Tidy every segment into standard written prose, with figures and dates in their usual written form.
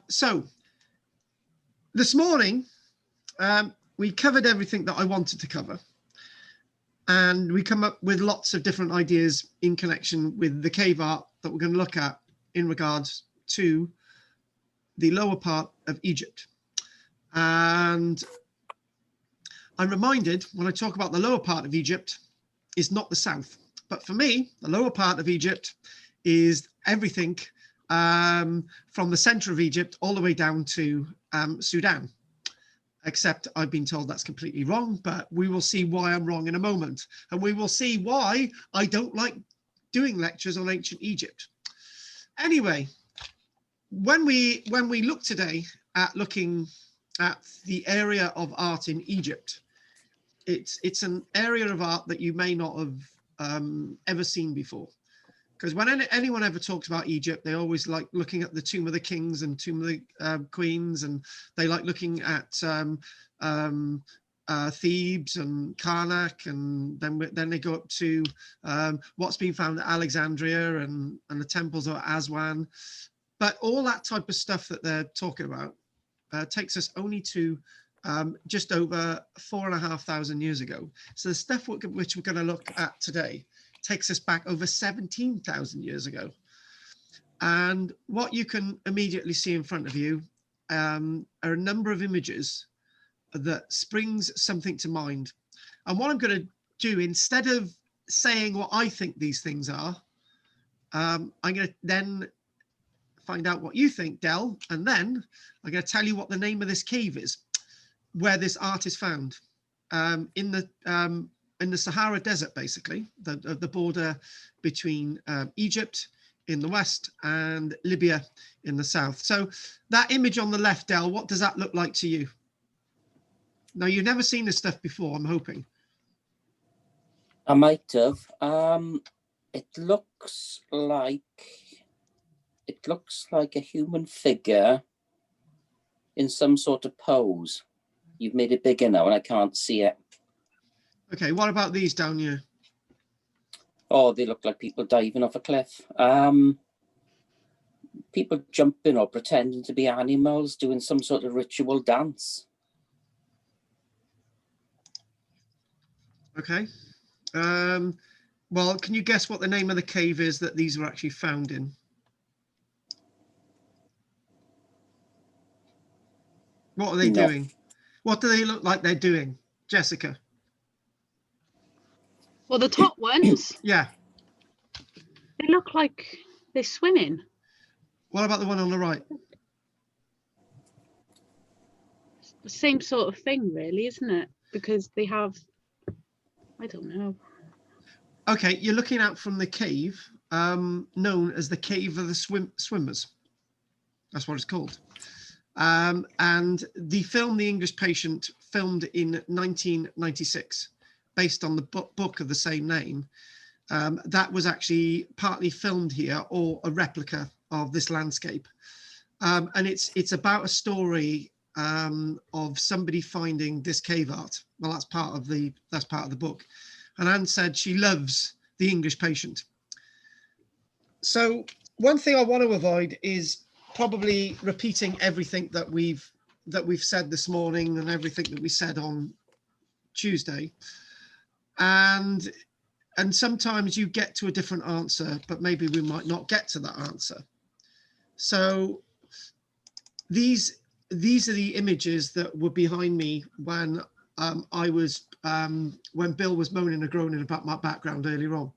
So this morning, we covered everything that I wanted to cover. And we come up with lots of different ideas in connection with the cave art that we're going to look at in regards to the lower part of Egypt. And I'm reminded when I talk about the lower part of Egypt is not the south. But for me, the lower part of Egypt is everything from the center of Egypt all the way down to Sudan. Except I've been told that's completely wrong, but we will see why I'm wrong in a moment. And we will see why I don't like doing lectures on ancient Egypt. Anyway, when we look today at looking at the area of art in Egypt, it's an area of art that you may not have ever seen before. Because when anyone ever talks about Egypt, they always like looking at the Tomb of the Kings and Tomb of the Queens, and they like looking at Thebes and Karnak, and then they go up to what's been found at Alexandria and the temples of Aswan. But all that type of stuff that they're talking about takes us only to just over 4,500 years ago. So the stuff which we're going to look at today takes us back over 17,000 years ago. And what you can immediately see in front of you are a number of images that springs something to mind. And what I'm going to do, instead of saying what I think these things are, I'm going to then find out what you think, Del, and then I'm going to tell you what the name of this cave is, where this art is found, in the Sahara Desert, basically, the border between Egypt in the west and Libya in the south. So that image on the left, Del, what does that look like to you? Now, you've never seen this stuff before, I'm hoping. I might have. It looks like a human figure in some sort of pose. You've made it bigger now and I can't see it. Okay, what about these down here? Oh, they look like people diving off a cliff. People jumping or pretending to be animals, doing some sort of ritual dance. Okay. Well, can you guess what the name of the cave is that these were actually found in? What are they doing? What do they look like they're doing? Jessica? Well, the top ones? Yeah. They look like they're swimming. What about the one on the right? It's the same sort of thing, really, isn't it? Because they have, I don't know. Okay, you're looking out from the cave known as the Cave of the Swimmers. That's what it's called. And the film The English Patient, filmed in 1996, based on the book of the same name, that was actually partly filmed here, or a replica of this landscape. And it's about a story of somebody finding this cave art. Well, that's part of the book. And Anne said she loves The English Patient. So one thing I want to avoid is probably repeating everything that we've said this morning and everything that we said on Tuesday. And sometimes you get to a different answer, but maybe we might not get to that answer. So these are the images that were behind me when when Bill was moaning and groaning about my background earlier on.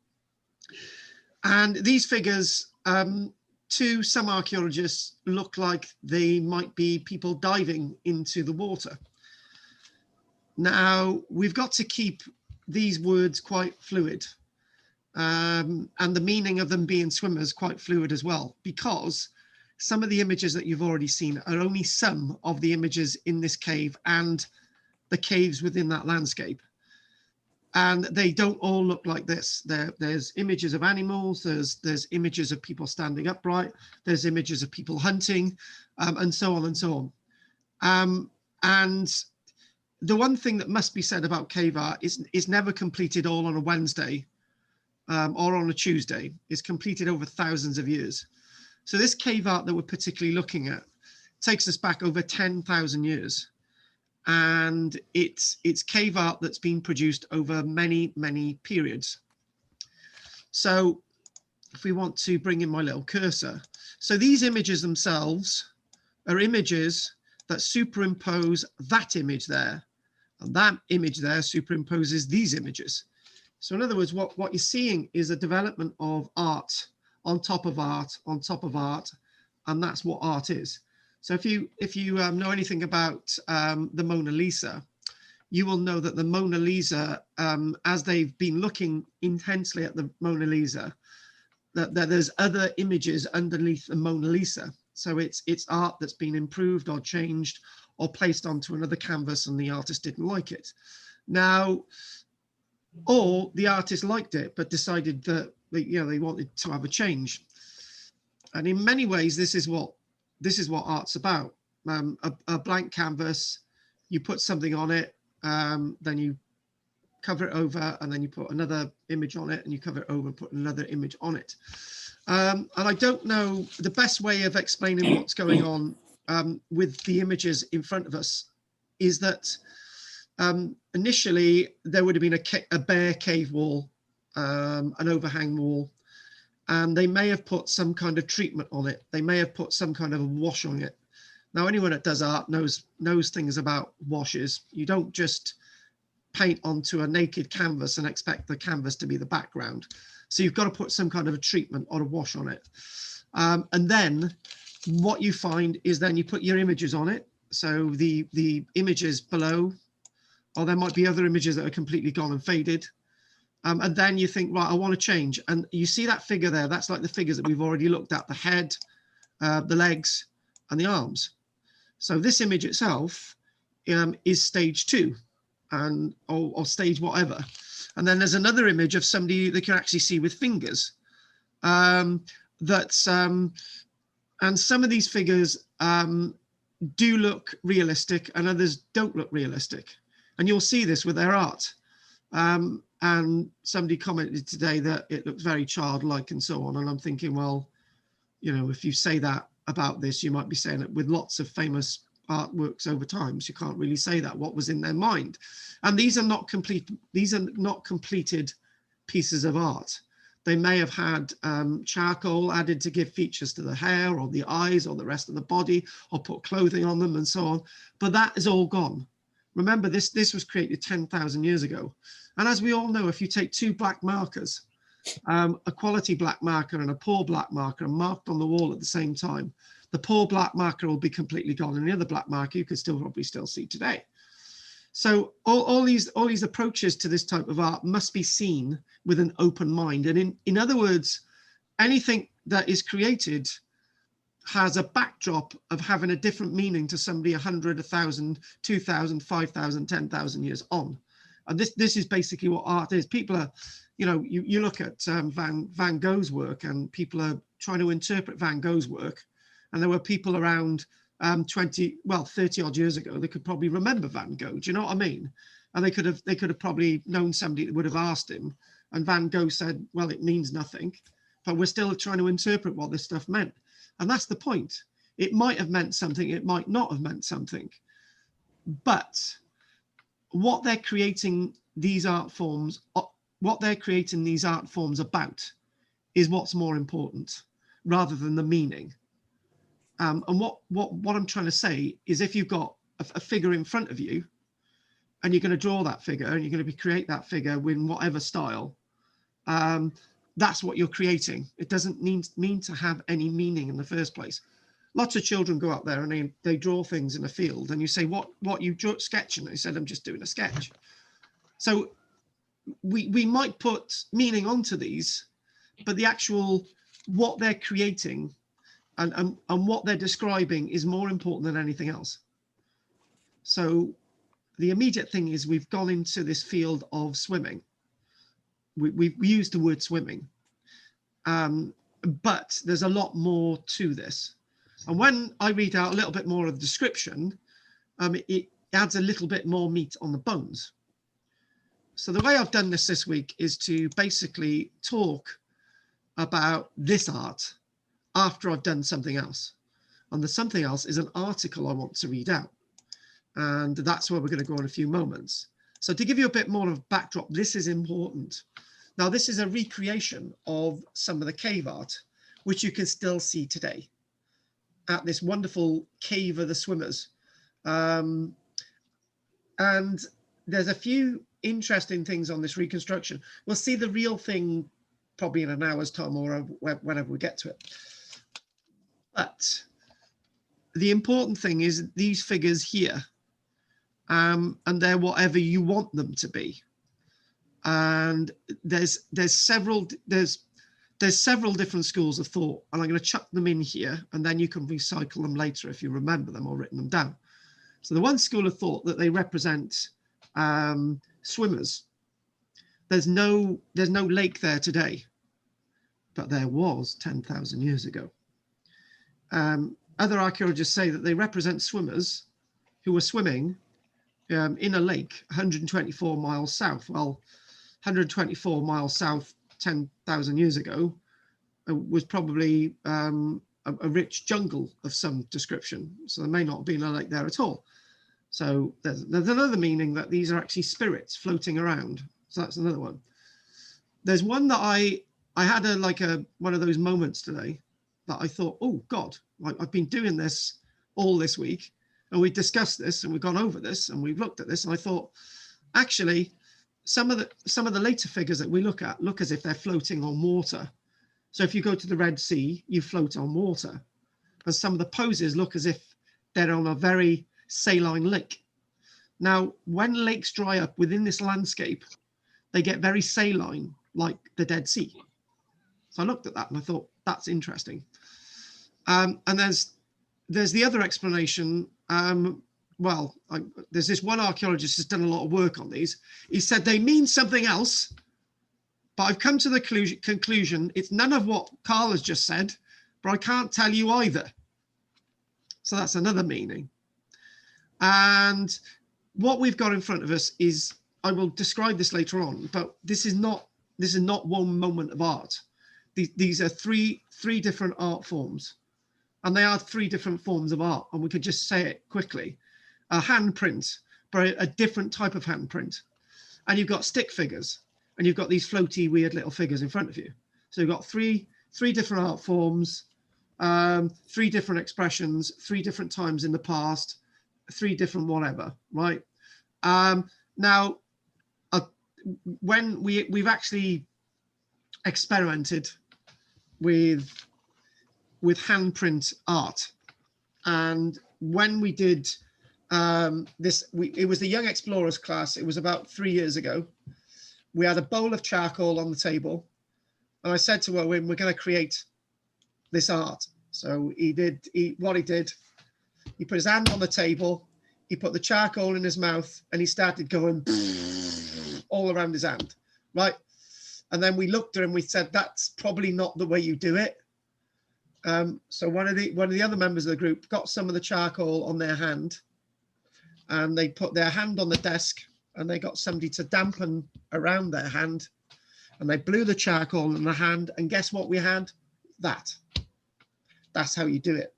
And these figures, to some archaeologists, look like they might be people diving into the water. Now, we've got to keep these words quite fluid, and the meaning of them being swimmers quite fluid as well, because some of the images that you've already seen are only some of the images in this cave and the caves within that landscape. And they don't all look like this. There's images of animals, there's images of people standing upright, there's images of people hunting, and so on and so on. And the one thing that must be said about cave art is never completed all on a Wednesday or on a Tuesday. It's completed over thousands of years. So this cave art that we're particularly looking at takes us back over 10,000 years. And it's cave art that's been produced over many, many periods. So if we want to bring in my little cursor, so these images themselves are images that superimpose that image there, and that image there superimposes these images. So in other words, what you're seeing is a development of art on top of art on top of art, and that's what art is. So if you know anything about the Mona Lisa, you will know that the Mona Lisa, as they've been looking intensely at the Mona Lisa, that there's other images underneath the Mona Lisa. So it's art that's been improved or changed or placed onto another canvas, and the artist didn't like it. Now, or the artist liked it but decided that they wanted to have a change. And in many ways, this is what art's about. A blank canvas, you put something on it, then you cover it over, and then you put another image on it, and you cover it over and put another image on it. And I don't know the best way of explaining what's going on with the images in front of us is that initially there would have been a bare cave wall, an overhang wall, and they may have put some kind of treatment on it. They may have put some kind of a wash on it. Now, anyone that does art knows things about washes. You don't just paint onto a naked canvas and expect the canvas to be the background. So you've got to put some kind of a treatment or a wash on it. And then what you find is then you put your images on it. So the images below, or there might be other images that are completely gone and faded. And then you think, right, I want to change. And you see that figure there, that's like the figures that we've already looked at, the head, the legs, and the arms. So this image itself is stage 2, and or stage whatever. And then there's another image of somebody that you can actually see with fingers. And some of these figures do look realistic, and others don't look realistic. And you'll see this with their art. And somebody commented today that it looks very childlike and so on. And I'm thinking, well, if you say that about this, you might be saying it with lots of famous artworks over time. So you can't really say that, what was in their mind. And these are not completed pieces of art. They may have had charcoal added to give features to the hair or the eyes or the rest of the body, or put clothing on them and so on. But that is all gone. Remember, this was created 10,000 years ago. And as we all know, if you take 2 black markers, a quality black marker and a poor black marker, and marked on the wall at the same time, the poor black marker will be completely gone, and the other black marker you could probably still see today. So all these approaches to this type of art must be seen with an open mind. And in other words, anything that is created has a backdrop of having a different meaning to somebody 100, 1,000, 2,000, 5,000, 10,000 years on. And this is basically what art is. People are, you look at Van Gogh's work, and people are trying to interpret Van Gogh's work. And there were people around 30 odd years ago that could probably remember Van Gogh. Do you know what I mean? And they could have probably known somebody that would have asked him. And Van Gogh said, well, it means nothing, but we're still trying to interpret what this stuff meant. And that's the point. It might have meant something, it might not have meant something. But what they're creating these art forms about is what's more important, rather than the meaning. And what I'm trying to say is, if you've got a figure in front of you, and you're going to draw that figure, and you're going to create that figure in whatever style, that's what you're creating. It doesn't mean to have any meaning in the first place. Lots of children go out there and they draw things in a field, and you say, what you sketching? They said, I'm just doing a sketch. So we might put meaning onto these, but the actual what they're creating and what they're describing is more important than anything else. So the immediate thing is, we've gone into this field of swimming. We used the word swimming, but there's a lot more to this. And when I read out a little bit more of the description, it adds a little bit more meat on the bones. So the way I've done this week is to basically talk about this art after I've done something else. And the something else is an article I want to read out. And that's where we're going to go in a few moments. So to give you a bit more of a backdrop, this is important. Now, this is a recreation of some of the cave art, which you can still see today at this wonderful Cave of the Swimmers. And there's a few interesting things on this reconstruction. We'll see the real thing probably in an hour's time or whenever we get to it. But the important thing is these figures here, and they're whatever you want them to be. And there's several different schools of thought, and I'm going to chuck them in here, and then you can recycle them later if you remember them or written them down. So the one school of thought that they represent swimmers. There's no lake there today, but there was 10,000 years ago. Other archaeologists say that they represent swimmers who were swimming in a lake 124 miles south. Well, 124 miles south 10,000 years ago was probably a rich jungle of some description. So there may not have been a lake there at all. So there's another meaning that these are actually spirits floating around. So that's another one. There's one that I had one of those moments today that I thought, oh God, I've been doing this all this week, and we discussed this and we've gone over this and we've looked at this, and I thought, actually, some of the later figures that we look at look as if they're floating on water. So if you go to the Red Sea, you float on water. And some of the poses look as if they're on a very saline lake. Now, when lakes dry up within this landscape, they get very saline, like the Dead Sea. So I looked at that and I thought, that's interesting. And there's the other explanation. There's this one archaeologist who's done a lot of work on these. He said they mean something else, but I've come to the conclusion it's none of what Karl has just said, but I can't tell you either. So that's another meaning. And what we've got in front of us is, I will describe this later on, but this is not one moment of art. These are three different art forms, and they are three different forms of art. And we could just say it quickly: a handprint, but a different type of handprint. And you've got stick figures, and you've got these floaty, weird little figures in front of you. So you've got three different art forms, three different expressions, three different times in the past, three different whatever, right? Now, when we've actually experimented with handprint art, and when we did it was the Young Explorers class. It was about 3 years ago. We had a bowl of charcoal on the table, and I said to Owen, we're going to create this art. So he put his hand on the table, he put the charcoal in his mouth, and he started going all around his hand, right? And then we looked at him, we said, that's probably not the way you do it. So one of the other members of the group got some of the charcoal on their hand, and they put their hand on the desk, and they got somebody to dampen around their hand, and they blew the charcoal in the hand, and guess what we had? That's how you do it.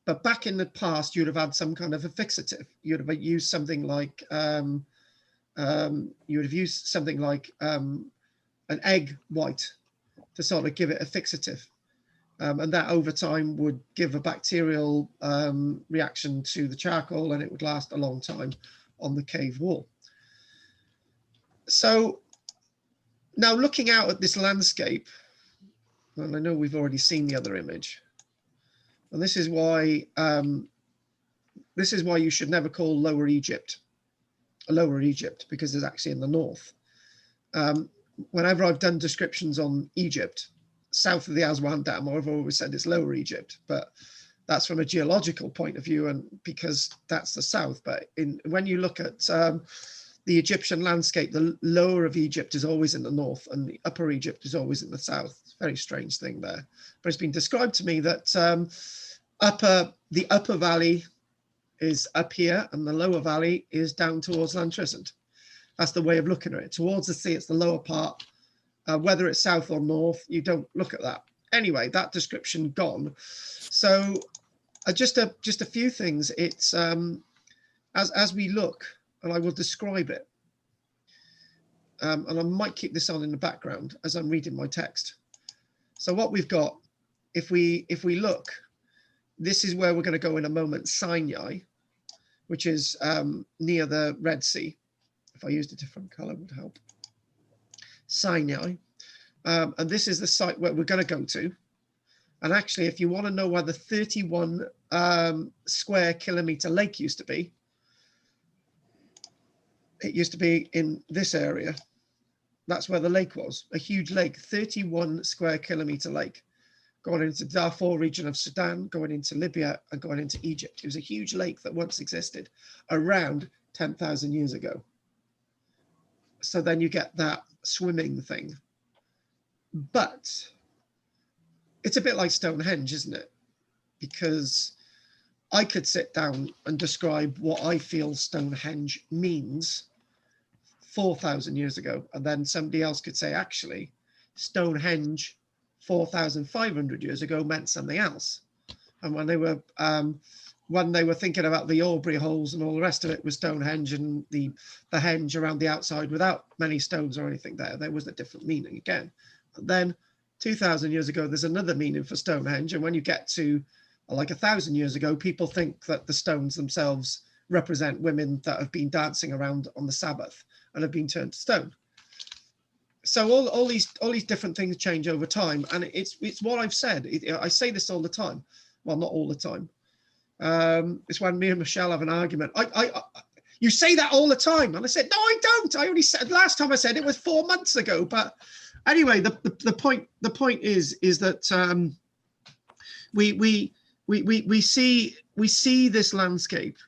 But back in the past, you'd have had some kind of a fixative. You'd have used something like an egg white to sort of give it a fixative. And that over time would give a bacterial reaction to the charcoal, and it would last a long time on the cave wall. So now, looking out at this landscape, and I know we've already seen the other image, and this is why you should never call Lower Egypt, because it's actually in the north. Whenever I've done descriptions on Egypt, south of the Aswan Dam, I've always said it's Lower Egypt, but that's from a geological point of view, and because that's the south. But when you look at the Egyptian landscape, the lower of Egypt is always in the north, and the upper Egypt is always in the south. It's a very strange thing there. But it's been described to me that the upper valley is up here, and the lower valley is down towards Llantrisant. That's the way of looking at it. Towards the sea, it's the lower part. Whether it's south or north, you don't look at that. anyway, that description gone. So just a few things. It's as we look, and I will describe it, and I might keep this on in the background as I'm reading my text. So what we've got, if we look, this is where we're going to go in a moment. Sinai, which is near the Red Sea. If I used a different color, would help. Sinai, and this is the site where we're going to go to. And actually, if you want to know where the 31 square kilometer lake used to be, it used to be in this area. That's where the lake was, a huge lake, 31 square kilometer lake, going into Darfur region of Sudan, going into Libya, and going into Egypt. It was a huge lake that once existed around 10,000 years ago. So then you get that swimming thing. But it's a bit like Stonehenge, isn't it? Because I could sit down and describe what I feel Stonehenge means 4,000 years ago, and then somebody else could say, actually, Stonehenge 4,500 years ago meant something else. And when they were thinking about the Aubrey holes and all the rest of it was Stonehenge, and the henge around the outside without many stones or anything there was a different meaning again. And then 2,000 years ago, there's another meaning for Stonehenge. And when you get to like 1,000 years ago, people think that the stones themselves represent women that have been dancing around on the Sabbath and have been turned to stone. So all these different things change over time, and it's what I've said. I say this all the time. Well, not all the time. It's when me and Michelle have an argument. You say that all the time, and I said no, I don't. I only said last time I said it was 4 months ago. But anyway, the point is that we see this landscape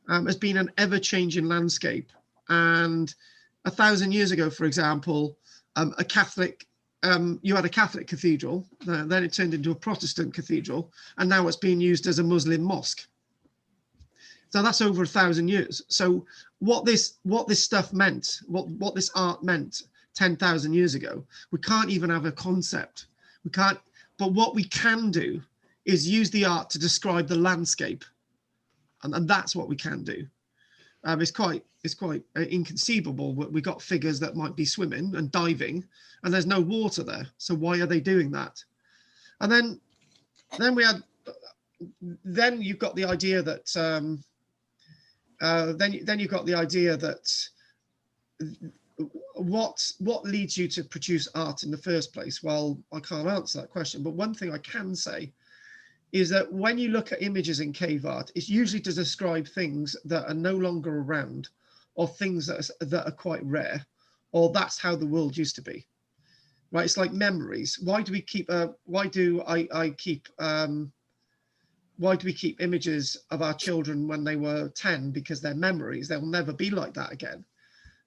as being an ever-changing landscape. And 1,000 years ago, for example, a Catholic, you had a Catholic cathedral, then it turned into a Protestant cathedral, and now it's being used as a Muslim mosque. So that's over 1,000 years. So what this stuff meant, what this art meant 10,000 years ago, we can't even have a concept. We can't. But what we can do is use the art to describe the landscape, and that's what we can do. It's quite inconceivable. We got figures that might be swimming and diving, and there's no water there. So why are they doing that? And then you've got the idea that then you've got the idea that what leads you to produce art in the first place? Well, I can't answer that question, but one thing I can say is that when you look at images in cave art, it's usually to describe things that are no longer around, or things that are quite rare, or that's how the world used to be, right? It's like memories. Why do we keep why do we keep images of our children when they were 10? Because they're memories. They'll never be like that again.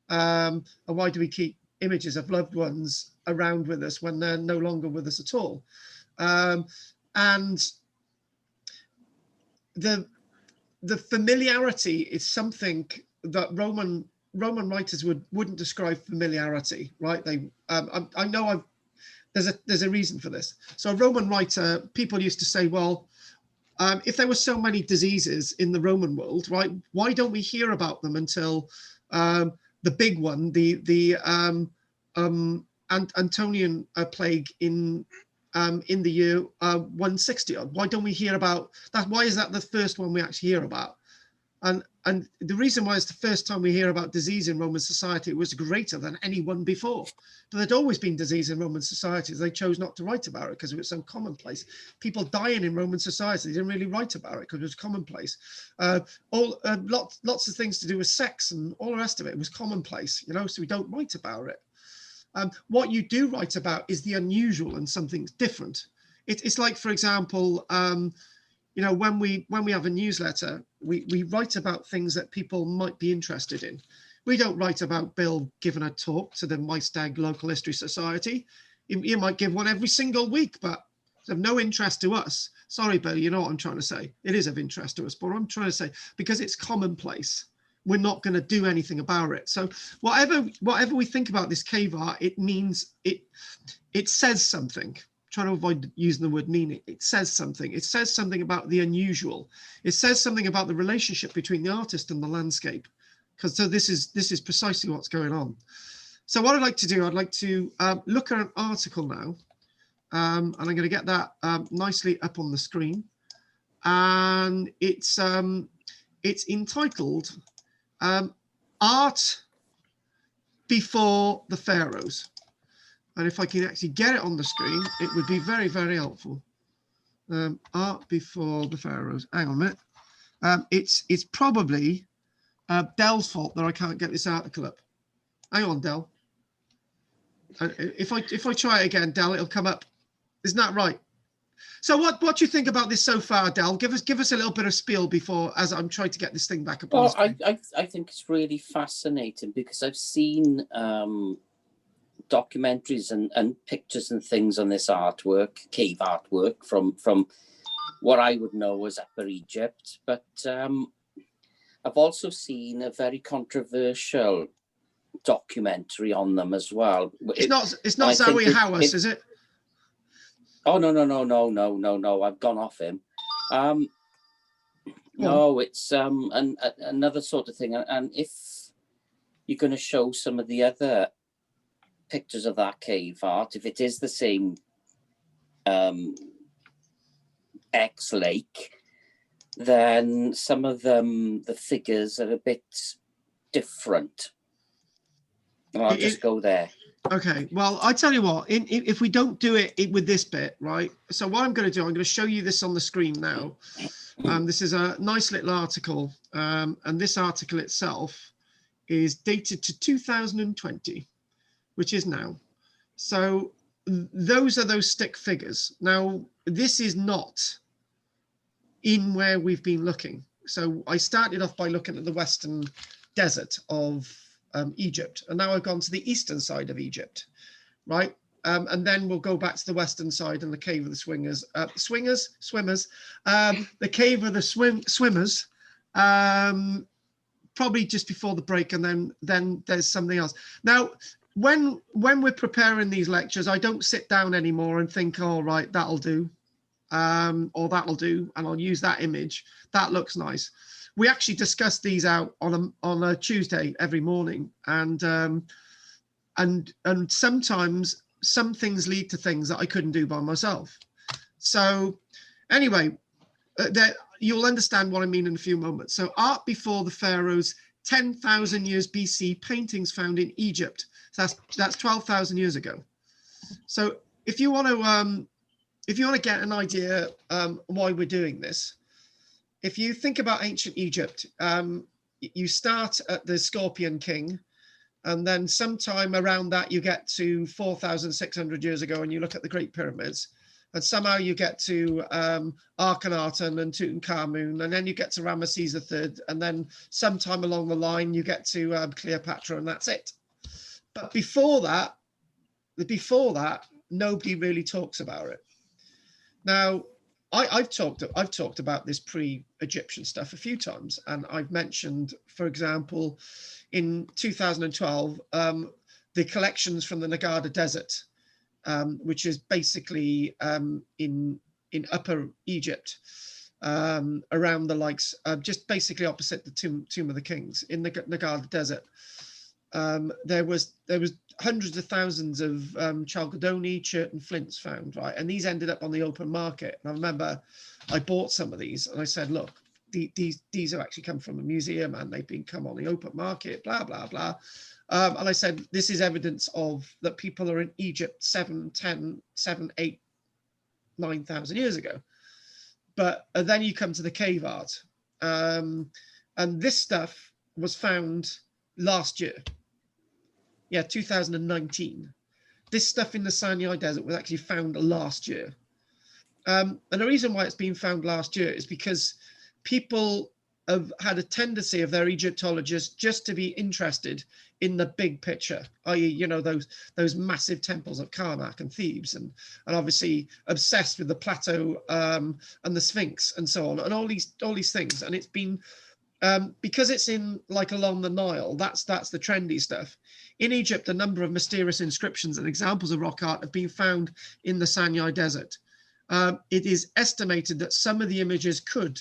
And why do we keep images of loved ones around with us when they're no longer with us at all? And the familiarity is something that Roman writers wouldn't describe familiarity, right? I know there's a reason for this. So a Roman writer, people used to say, well, if there were so many diseases in the Roman world, right, why don't we hear about them until the big one, the Antonian plague in the year 160 odd? Why don't we hear about that? Why is that the first one we actually hear about? And the reason why it's the first time we hear about disease in Roman society, it was greater than any one before. But there'd always been disease in Roman societies. They chose not to write about it because it was so commonplace. People dying in Roman society, they didn't really write about it because it was commonplace. Lots of things to do with sex and all the rest of it was commonplace, you know, so we don't write about it. What you do write about is the unusual and something different. It's like, for example, you know, when we have a newsletter, we write about things that people might be interested in. We don't write about Bill giving a talk to the Maesteg Local History Society. You might give one every single week, but it's of no interest to us. Sorry, Bill, you know what I'm trying to say. It is of interest to us, but I'm trying to say, because it's commonplace, we're not going to do anything about it. So whatever we think about this cave art, it means it says something. trying to avoid using the word meaning. It says something. It says something about the unusual. It says something about the relationship between the artist and the landscape. Because so this is precisely what's going on. So what I'd like to do, I'd like to look at an article now, and I'm going to get that nicely up on the screen. And it's entitled "Art Before the Pharaohs." And if I can actually get it on the screen, it would be very, very helpful. Art Before the Pharaohs. Hang on a minute. It's probably Dell's fault that I can't get this article up. Hang on, Dell. If I try it again, Dell, it'll come up. Isn't that right? So what do you think about this so far, Dell? Give us a little bit of spiel before, as I'm trying to get this thing back up on the screen. I think it's really fascinating because I've seen documentaries and pictures and things on this artwork, cave artwork from what I would know as Upper Egypt, but I've also seen a very controversial documentary on them as well. It's not Zoe Howarth, is it? Oh no! I've gone off him. No, it's another sort of thing. And if you're going to show some of the other pictures of that cave art, if it is the same X lake, then some of them, the figures are a bit different. And I'll just go there. Okay, well, I tell you what, if we don't do it with this bit, right? So what I'm going to do, I'm going to show you this on the screen now. This is a nice little article, and this article itself is dated to 2020, which is now. So those are those stick figures. Now, this is not in where we've been looking. So I started off by looking at the western desert of Egypt, and now I've gone to the eastern side of Egypt, right? And then we'll go back to the western side and the cave of the swimmers, the cave of the swimmers, probably just before the break, and then there's something else. Now, when we're preparing these lectures, I don't sit down anymore and think, all right, that'll do, or that'll do, and I'll use that image. That looks nice. We actually discuss these out on a Tuesday every morning, and sometimes some things lead to things that I couldn't do by myself. So anyway, you'll understand what I mean in a few moments. So art before the pharaohs, 10,000 years BC, paintings found in Egypt. So that's 12,000 years ago. So if you want to get an idea why we're doing this, if you think about ancient Egypt, you start at the Scorpion King, and then sometime around that you get to 4,600 years ago, and you look at the Great Pyramids, and somehow you get to Akhenaten and Tutankhamun, and then you get to Ramesses III, and then sometime along the line you get to Cleopatra, and that's it. But before that, nobody really talks about it. Now, I've talked about this pre-Egyptian stuff a few times, and I've mentioned, for example, in 2012, the collections from the Nagada Desert, which is basically in Upper Egypt, around the likes, just basically opposite the Tomb of the Kings in the Nagada Desert. There was hundreds of thousands of chalcedony, chert and flints found, right? And these ended up on the open market. And I remember I bought some of these, and I said, look, these have actually come from a museum, and they've been come on the open market, blah, blah, blah. And I said, this is evidence of that people are in Egypt 7, 10, 7, 8, 9,000 years ago. But then you come to the cave art. And this stuff was found last year. Yeah, 2019. This stuff in the Sinai Desert was actually found last year. And the reason why it's been found last year is because people have had a tendency of their Egyptologists just to be interested in the big picture, i.e., you know, those massive temples of Karnak and Thebes, and obviously obsessed with the plateau and the Sphinx and so on, and all these things. And it's been because it's in like along the Nile, that's the trendy stuff. In Egypt, a number of mysterious inscriptions and examples of rock art have been found in the Sinai Desert. It is estimated that some of the images could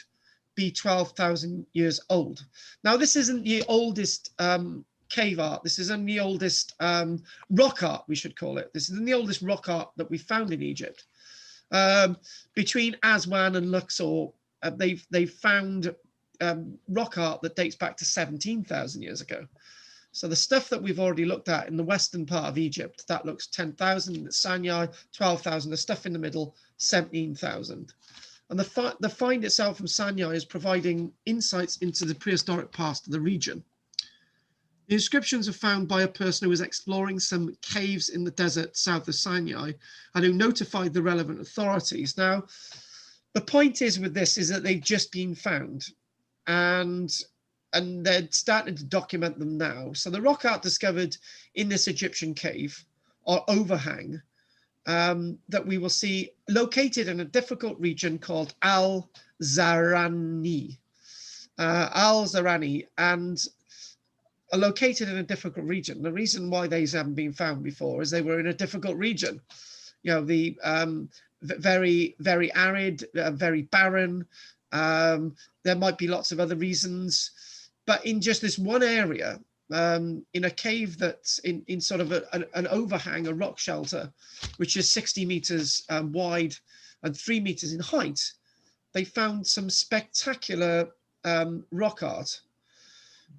be 12,000 years old. Now, this isn't the oldest cave art. This isn't the oldest rock art, we should call it. This isn't the oldest rock art that we found in Egypt. Between Aswan and Luxor, they've found rock art that dates back to 17,000 years ago. So the stuff that we've already looked at in the western part of Egypt, that looks 10,000, at Sinai, 12,000, the stuff in the middle, 17,000. And the find itself from Sinai is providing insights into the prehistoric past of the region. The inscriptions are found by a person who was exploring some caves in the desert south of Sinai and who notified the relevant authorities. Now, the point is with this is that they've just been found, and they're starting to document them now. So the rock art discovered in this Egyptian cave or overhang that we will see located in a difficult region called Al-Zarani. Al-Zarani, and are located in a difficult region. The reason why these haven't been found before is they were in a difficult region. You know, the very, very arid, very barren. There might be lots of other reasons, but in just this one area, in a cave that's in sort of an overhang, a rock shelter, which is 60 meters wide and 3 meters in height, they found some spectacular rock art.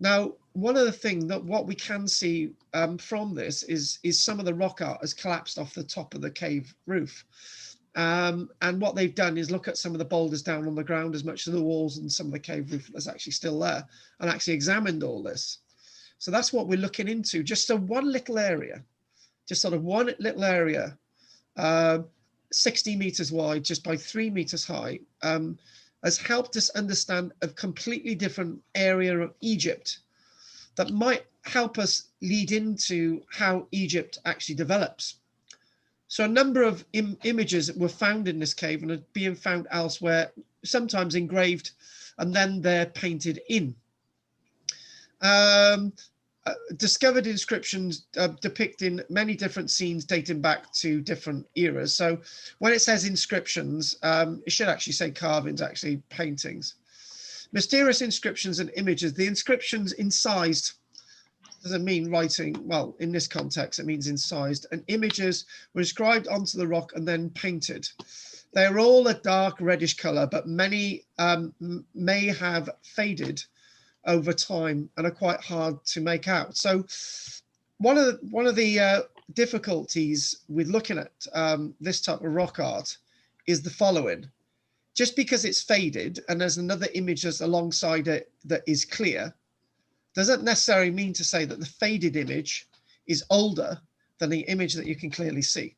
Now, one of the things that what we can see from this is some of the rock art has collapsed off the top of the cave roof. And what they've done is look at some of the boulders down on the ground, as much as the walls and some of the cave roof that's actually still there, and actually examined all this. So that's what we're looking into. Just one little area, just sort of one little area, 60 meters wide, just by 3 meters high, has helped us understand a completely different area of Egypt that might help us lead into how Egypt actually develops. So a number of images were found in this cave and are being found elsewhere, sometimes engraved, and then they're painted in. Discovered inscriptions depicting many different scenes dating back to different eras. So when it says inscriptions, it should actually say carvings, actually paintings. Mysterious inscriptions and images. The inscriptions incised doesn't mean writing. Well, in this context, it means incised. And images were inscribed onto the rock and then painted. They're all a dark reddish color, but many may have faded over time and are quite hard to make out. So one of the difficulties with looking at this type of rock art is the following. Just because it's faded and there's another image that's alongside it that is clear, doesn't necessarily mean to say that the faded image is older than the image that you can clearly see.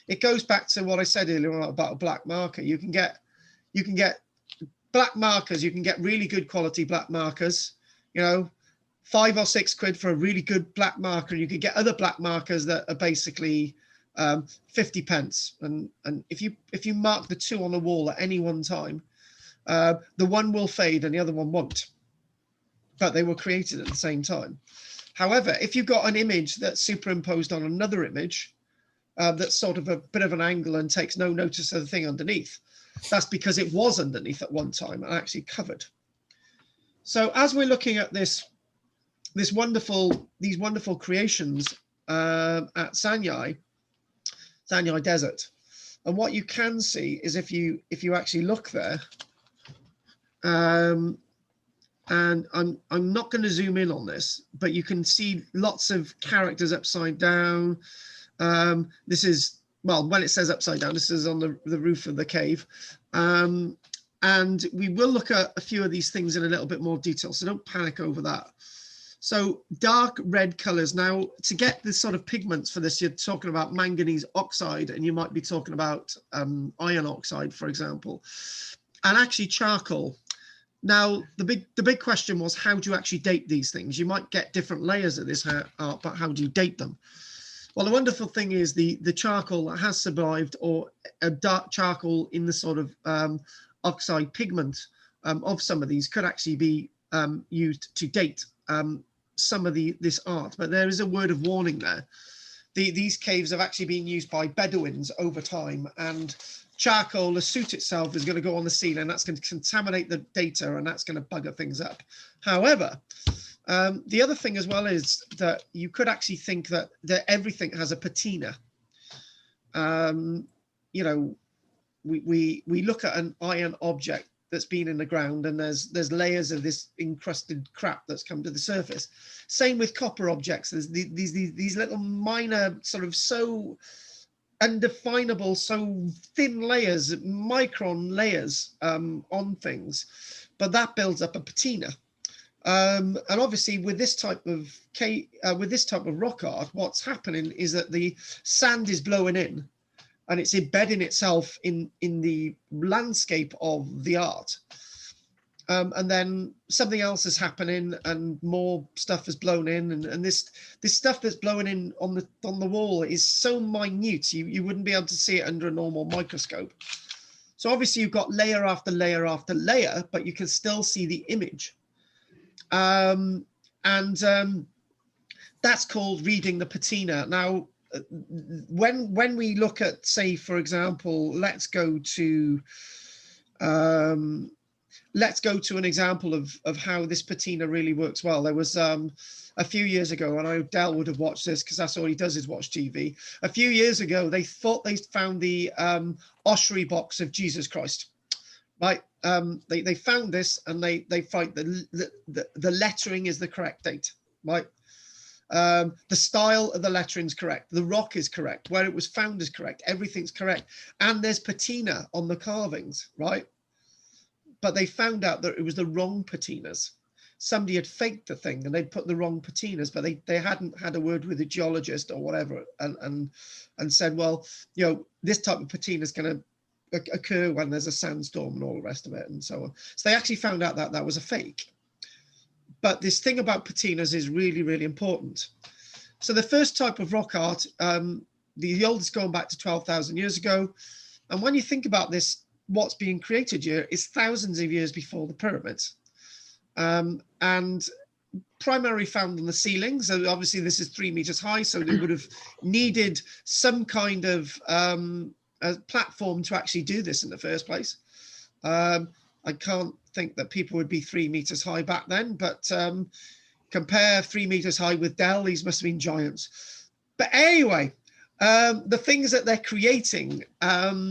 It goes back to what I said earlier on about a black marker. You can get black markers, you can get really good quality black markers, you know, 5 or 6 quid for a really good black marker. You could get other black markers that are basically 50 pence. And if you mark the two on the wall at any one time, the one will fade and the other one won't. But they were created at the same time. However, if you've got an image that's superimposed on another image, that's sort of a bit of an angle and takes no notice of the thing underneath, that's because it was underneath at one time and actually covered. So as we're looking at these wonderful creations at Sinai Desert, and what you can see is if you actually look there, and I'm not going to zoom in on this, but you can see lots of characters upside down. This is, well, when it says upside down, this is on the roof of the cave. And we will look at a few of these things in a little bit more detail, so don't panic over that. So dark red colors. Now, to get this sort of pigments for this, you're talking about manganese oxide, and you might be talking about iron oxide, for example, and actually charcoal. Now, the big question was, how do you actually date these things? You might get different layers of this art, but how do you date them? Well, the wonderful thing is the charcoal that has survived, or a dark charcoal in the sort of oxide pigment of some of these, could actually be used to date some of this art, but there is a word of warning there. These caves have actually been used by Bedouins over time, and charcoal, the soot itself, is going to go on the ceiling. That's going to contaminate the data, and that's going to bugger things up. However, the other thing as well is that you could actually think that everything has a patina. You know, we look at an iron object that's been in the ground, and there's layers of this encrusted crap that's come to the surface. Same with copper objects. There's these little minor, sort of so undefinable, so thin layers, micron layers on things, but that builds up a patina. And obviously with this type of rock art, what's happening is that the sand is blowing in, and it's embedding itself in the landscape of the art. And then something else is happening, and more stuff is blown in, and this stuff that's blowing in on the wall is so minute you wouldn't be able to see it under a normal microscope. So obviously you've got layer after layer after layer, but you can still see the image. That's called reading the patina. Now, when we look at, say, for example, let's go to an example of how this patina really works well. There was a few years ago, and I know Del would have watched this because that's all he does is watch TV. A few years ago, they thought they found the ossuary box of Jesus Christ. Right, they found this, and they find the lettering is the correct date. Right, the style of the lettering is correct. The rock is correct. Where it was found is correct. Everything's correct, and there's patina on the carvings. Right, but they found out that it was the wrong patinas. Somebody had faked the thing, and they'd put the wrong patinas, but they hadn't had a word with a geologist or whatever, and said, well, you know, this type of patina is going to occur when there's a sandstorm and all the rest of it, and so on. So they actually found out that that was a fake. But this thing about patinas is really, really important. So the first type of rock art, the oldest going back to 12,000 years ago. And when you think about this, what's being created here is thousands of years before the pyramids. And primarily found on the ceilings. So obviously this is 3 meters high, so they would have needed some kind of a platform to actually do this in the first place. I can't think that people would be 3 meters high back then, but compare 3 meters high with Dell, these must have been giants. But anyway, the things that they're creating are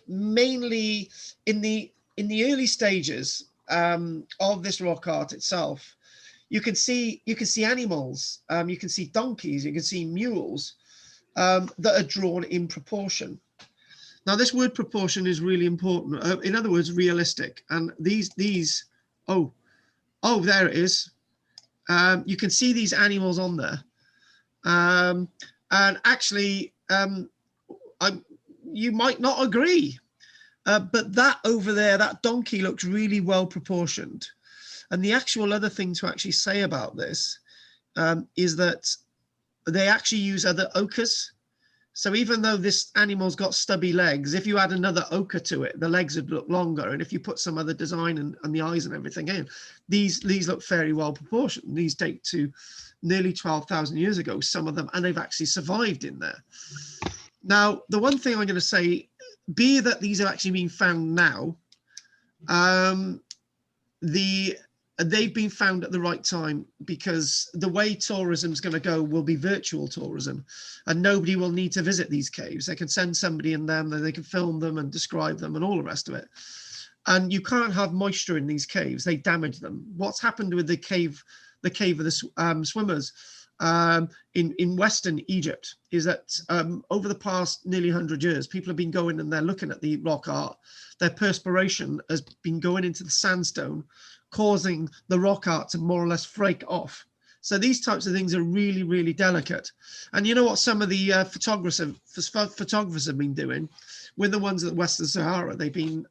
mainly in the early stages of this rock art itself. You can see animals, you can see donkeys, you can see mules, that are drawn in proportion. Now, this word proportion is really important. In other words, realistic. And these, oh, there it is. You can see these animals on there. And actually, you might not agree, but that over there, that donkey looks really well proportioned. And the actual other thing to actually say about this is that they actually use other ochres. So even though this animal's got stubby legs, if you add another ochre to it, the legs would look longer. And if you put some other design and the eyes and everything in, these look very well proportioned. These date to nearly 12,000 years ago, some of them, and they've actually survived in there. Now, the one thing I'm going to say, be that these have actually been found now, they've been found at the right time, because the way tourism is going to go will be virtual tourism, and nobody will need to visit these caves. They can send somebody in them, and they can film them and describe them and all the rest of it. And you can't have moisture in these caves. They damage them. What's happened with the cave of the swimmers in Western Egypt is that over the past nearly 100 years, people have been going and they're looking at the rock art. Their perspiration has been going into the sandstone, causing the rock art to more or less flake off. So these types of things are really, really delicate. And you know what some of the photographers have been doing with the ones at Western Sahara? They've been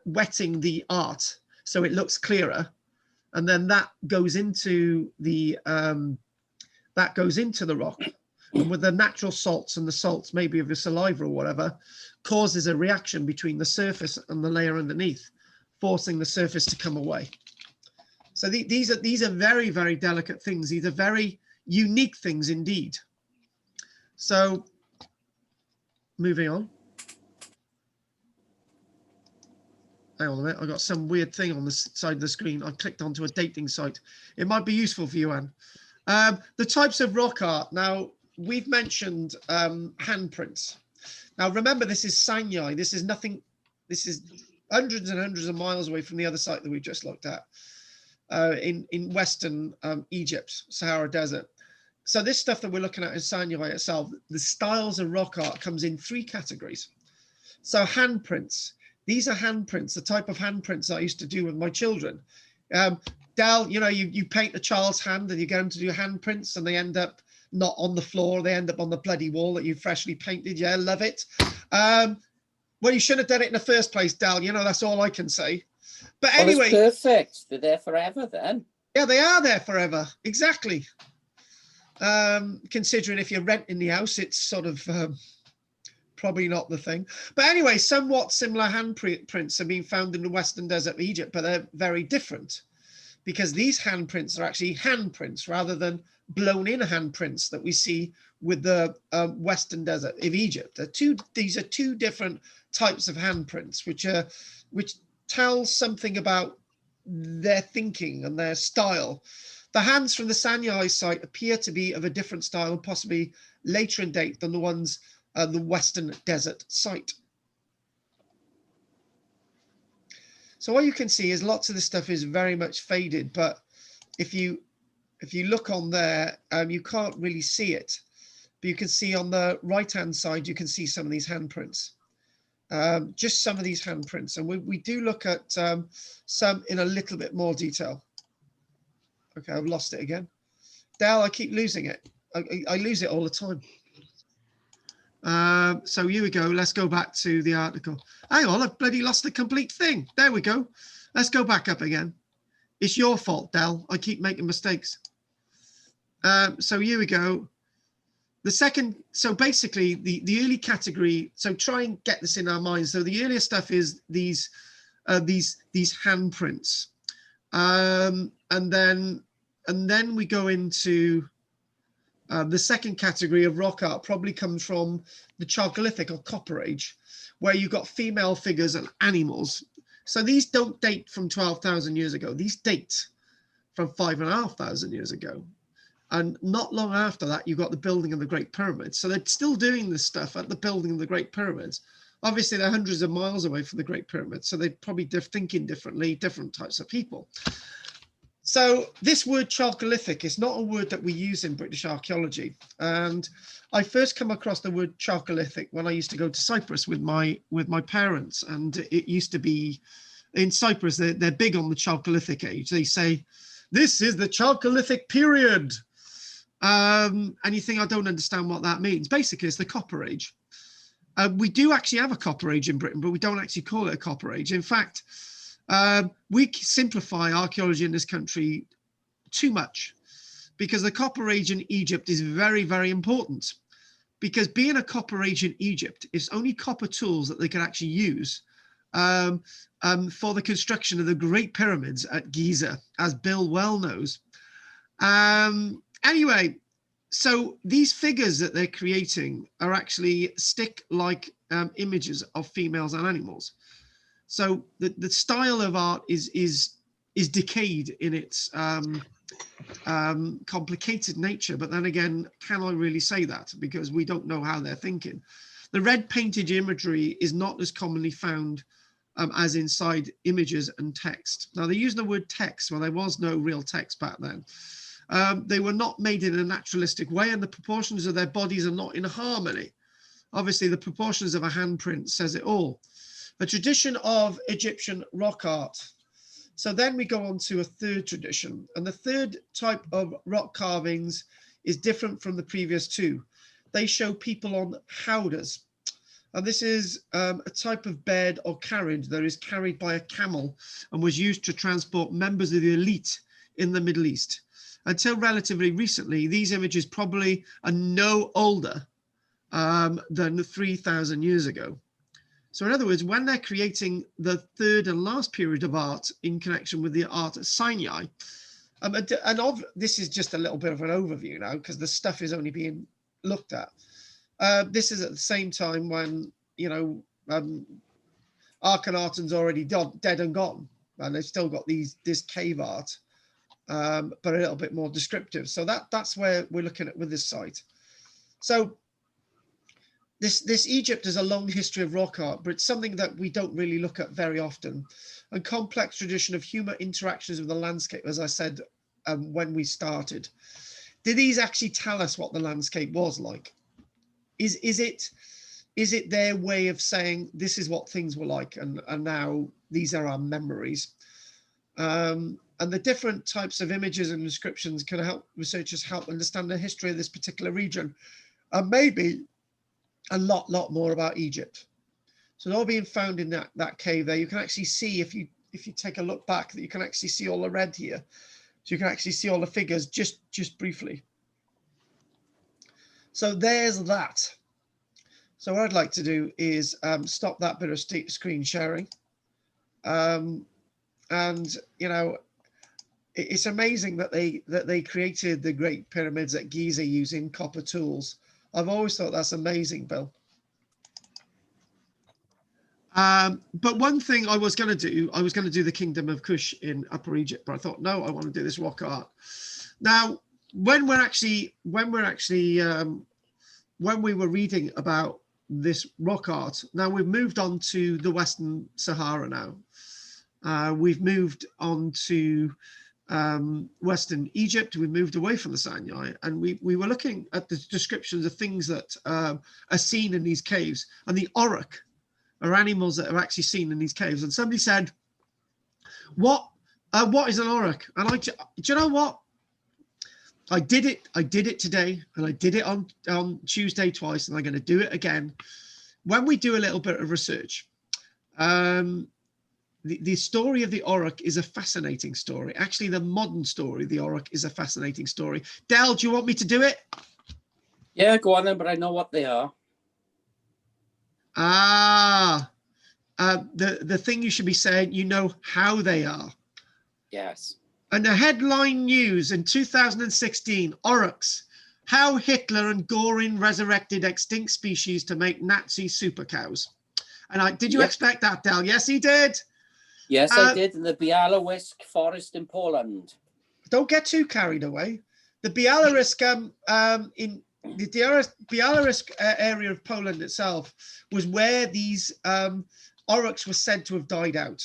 wetting the art so it looks clearer, and then that goes into the rock. And with the natural salts and the salts, maybe of your saliva or whatever, causes a reaction between the surface and the layer underneath, forcing the surface to come away. So these are very, very delicate things. These are very unique things indeed. So moving on. Hang on a minute, I got some weird thing on the side of the screen. I clicked onto a dating site. It might be useful for you, Anne. The types of rock art. Now, we've mentioned handprints. Now, remember, this is Sanyai. This is nothing. This is hundreds and hundreds of miles away from the other site that we just looked at in Western Egypt, Sahara Desert. So this stuff that we're looking at in Sanyai itself, the styles of rock art comes in 3 categories. So handprints. These are handprints, the type of handprints I used to do with my children. Del, you know, you paint a child's hand and you get them to do handprints and they end up not on the floor, they end up on the bloody wall that you freshly painted. Yeah, love it. Well, you shouldn't have done it in the first place, Del. You know, that's all I can say. But anyway. Well, it's perfect. They're there forever then. Yeah, they are there forever. Exactly. Considering if you're renting the house, it's sort of probably not the thing. But anyway, somewhat similar handprints have been found in the Western Desert of Egypt, but they're very different because these handprints are actually handprints rather than blown-in handprints that we see with the Western Desert of Egypt. These are 2 different types of handprints, which tells something about their thinking and their style. The hands from the Sanyai site appear to be of a different style and possibly later in date than the ones the Western Desert site. So what you can see is lots of this stuff is very much faded, but if you look on there, you can't really see it. But you can see on the right-hand side, you can see some of these handprints. Just some of these handprints. And we do look at some in a little bit more detail. Okay, I've lost it again. Dal, I keep losing it. I lose it all the time. So here we go. Let's go back to the article. Hang on, I've bloody lost the complete thing. There we go. Let's go back up again. It's your fault, Del. I keep making mistakes. So here we go. The second, so basically the early category, so try and get this in our minds. So the earlier stuff is these handprints. And then we go into the second category of rock art probably comes from the Chalcolithic or Copper Age, where you've got female figures and animals. So these don't date from 12,000 years ago. These date from 5,500 years ago. And not long after that, you've got the building of the Great Pyramids. So they're still doing this stuff at the building of the Great Pyramids. Obviously, they're hundreds of miles away from the Great Pyramids. So they're probably thinking differently, different types of people. So this word Chalcolithic is not a word that we use in British archaeology. And I first come across the word Chalcolithic when I used to go to Cyprus with my parents. And it used to be in Cyprus, they're big on the Chalcolithic age. They say, this is the Chalcolithic period. And you think, I don't understand what that means. Basically, it's the Copper Age. We do actually have a Copper Age in Britain, but we don't actually call it a Copper Age. In fact, we simplify archaeology in this country too much because the Copper Age in Egypt is very, very important. Because being a Copper Age in Egypt, it's only copper tools that they can actually use for the construction of the Great Pyramids at Giza, as Bill well knows. Anyway, so these figures that they're creating are actually stick-like images of females and animals. So the style of art is decayed in its complicated nature. But then again, can I really say that? Because we don't know how they're thinking. The red painted imagery is not as commonly found as inside images and text. Now, they use the word text. Well, there was no real text back then. They were not made in a naturalistic way, and the proportions of their bodies are not in harmony. Obviously, the proportions of a handprint says it all. A tradition of Egyptian rock art. So then we go on to a third tradition, and the third type of rock carvings is different from the previous 2. They show people on howdahs. And this is a type of bed or carriage that is carried by a camel and was used to transport members of the elite in the Middle East. until relatively recently, these images probably are no older than 3,000 years ago. So in other words, when they're creating the third and last period of art in connection with the art at Sinai, this is just a little bit of an overview now because the stuff is only being looked at. This is at the same time when, you know, Akhenaten's already dead and gone, and they've still got this cave art, but a little bit more descriptive. So that's where we're looking at with this site. So this Egypt has a long history of rock art, but it's something that we don't really look at very often. And complex tradition of human interactions with the landscape, as I said when we started. Did these actually tell us what the landscape was like? Is it their way of saying this is what things were like, and now these are our memories? And the different types of images and descriptions can help researchers help understand the history of this particular region, and maybe a lot more about Egypt. So they're all being found in that cave there. You can actually see, if you take a look back, that you can actually see all the red here. So you can actually see all the figures just briefly. So there's that. So what I'd like to do is stop that bit of screen sharing. And you know, it's amazing that they created the Great Pyramids at Giza using copper tools. I've always thought that's amazing, Bill. But one thing I was going to do the Kingdom of Kush in Upper Egypt, but I thought, no, I want to do this rock art. Now, when we were reading about this rock art, now we've moved on to the Western Sahara now. We've moved on to Western Egypt. We moved away from the Sinai, and we were looking at the descriptions of things that are seen in these caves, and the auroch are animals that are actually seen in these caves. And somebody said, what is an auroch? And do you know what? I did it today, and I did it on Tuesday twice, and I'm going to do it again. When we do a little bit of research, the story of the auroch is a fascinating story. Actually, the modern story of the auroch is a fascinating story. Del, do you want me to do it? Yeah, go on then, but I know what they are. The thing you should be saying, you know how they are. Yes. And the headline news in 2016, aurochs, how Hitler and Göring resurrected extinct species to make Nazi super cows. And did you expect that, Del? Yes, he did. Yes, I did. In the Białowież forest in Poland. Don't get too carried away. The Białowież in the Białowież area of Poland itself was where these aurochs were said to have died out.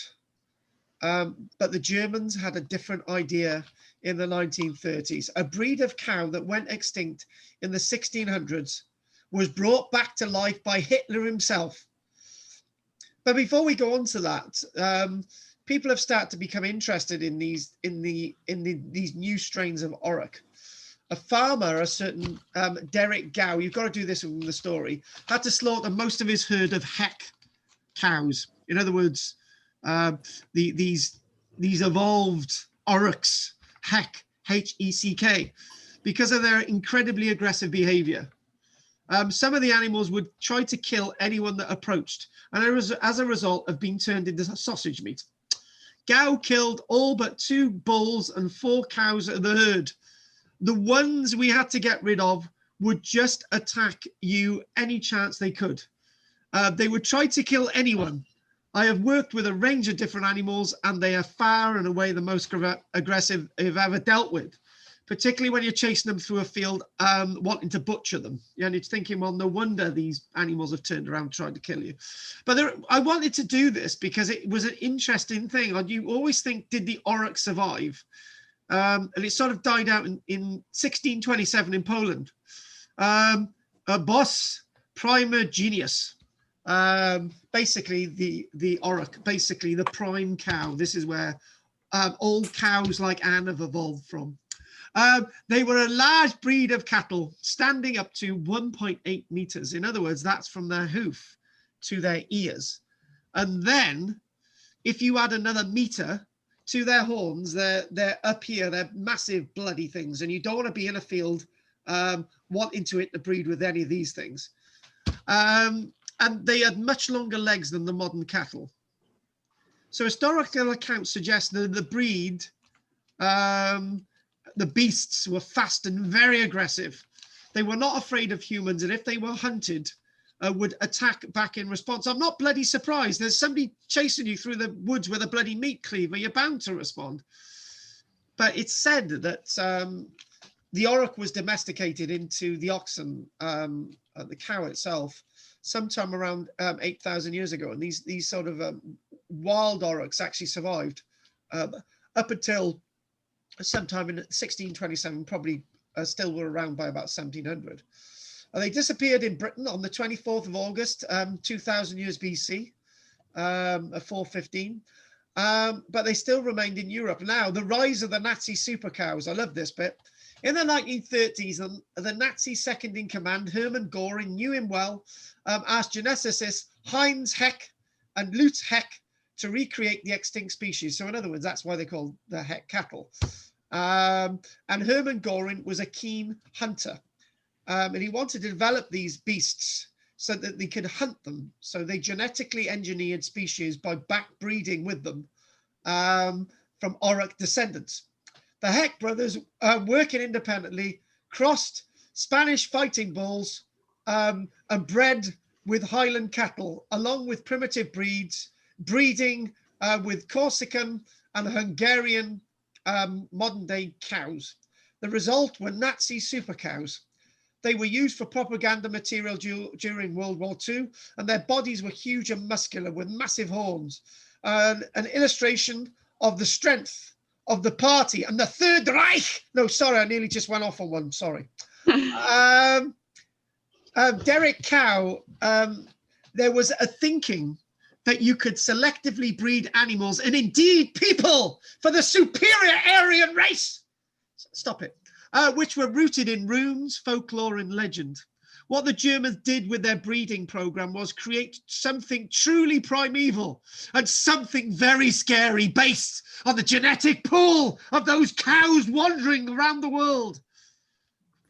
But the Germans had a different idea in the 1930s. A breed of cow that went extinct in the 1600s was brought back to life by Hitler himself. But before we go on to that, people have started to become interested in these new strains of auroch. A farmer, a certain Derek Gow, you've got to do this in the story, had to slaughter most of his herd of heck cows. In other words, these evolved aurochs, heck, H-E-C-K, because of their incredibly aggressive behavior. Some of the animals would try to kill anyone that approached, and as a result of being turned into sausage meat. Gow killed all but 2 bulls and 4 cows of the herd. The ones we had to get rid of would just attack you any chance they could. They would try to kill anyone. I have worked with a range of different animals, and they are far and away the most aggressive I've ever dealt with, particularly when you're chasing them through a field wanting to butcher them. And it's thinking, well, no wonder these animals have turned around and tried to kill you. But I wanted to do this because it was an interesting thing. You always think, did the auroch survive? And it sort of died out in 1627 in Poland. A boss, primer genius. Basically the auroch, basically the prime cow. This is where old cows like Anne have evolved from. They were a large breed of cattle standing up to 1.8 meters. In other words, that's from their hoof to their ears. And then if you add another meter, to their horns, they're up here, they're massive bloody things, and you don't want to be in a field wanting to interbreed with any of these things. And they had much longer legs than the modern cattle. So historical accounts suggest that the breed, the beasts were fast and very aggressive. They were not afraid of humans, and if they were hunted, would attack back in response. I'm not bloody surprised. There's somebody chasing you through the woods with a bloody meat cleaver. You're bound to respond. But it's said that the auroch was domesticated into the oxen, the cow itself, sometime around 8,000 years ago. And these sort of wild aurochs actually survived up until sometime in 1627, probably still were around by about 1700. They disappeared in Britain on the 24th of August, 2000 years BC, 415. But they still remained in Europe. Now, the rise of the Nazi super cows. I love this bit. In the 1930s, the Nazi second in command, Hermann Göring, knew him well, asked geneticists Heinz Heck and Lutz Heck to recreate the extinct species. So in other words, that's why they called the Heck cattle. And Hermann Göring was a keen hunter. And he wanted to develop these beasts so that they could hunt them. So they genetically engineered species by backbreeding with them from auroch descendants. The Heck brothers, working independently, crossed Spanish fighting bulls and bred with Highland cattle, along with primitive breeds, breeding with Corsican and Hungarian modern-day cows. The result were Nazi super cows. They were used for propaganda material during World War II, and their bodies were huge and muscular with massive horns. An illustration of the strength of the party and the Third Reich. No, sorry, I nearly just went off on one, sorry. Derek Cow, there was a thinking that you could selectively breed animals and indeed people for the superior Aryan race. Stop it. Which were rooted in runes, folklore, and legend. What the Germans did with their breeding program was create something truly primeval and something very scary based on the genetic pool of those cows wandering around the world.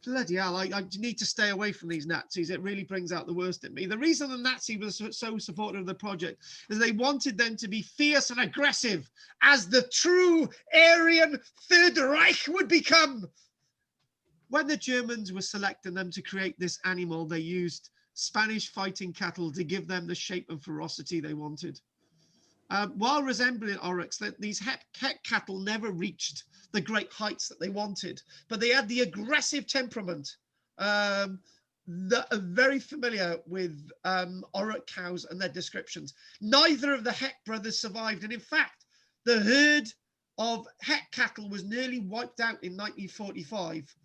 Bloody hell, I need to stay away from these Nazis. It really brings out the worst in me. The reason the Nazis were so supportive of the project is they wanted them to be fierce and aggressive as the true Aryan Third Reich would become. When the Germans were selecting them to create this animal, they used Spanish fighting cattle to give them the shape and ferocity they wanted. While resembling aurochs, these Heck cattle never reached the great heights that they wanted, but they had the aggressive temperament that are very familiar with auroch cows and their descriptions. Neither of the Heck brothers survived, and in fact, the herd of Heck cattle was nearly wiped out in 1945.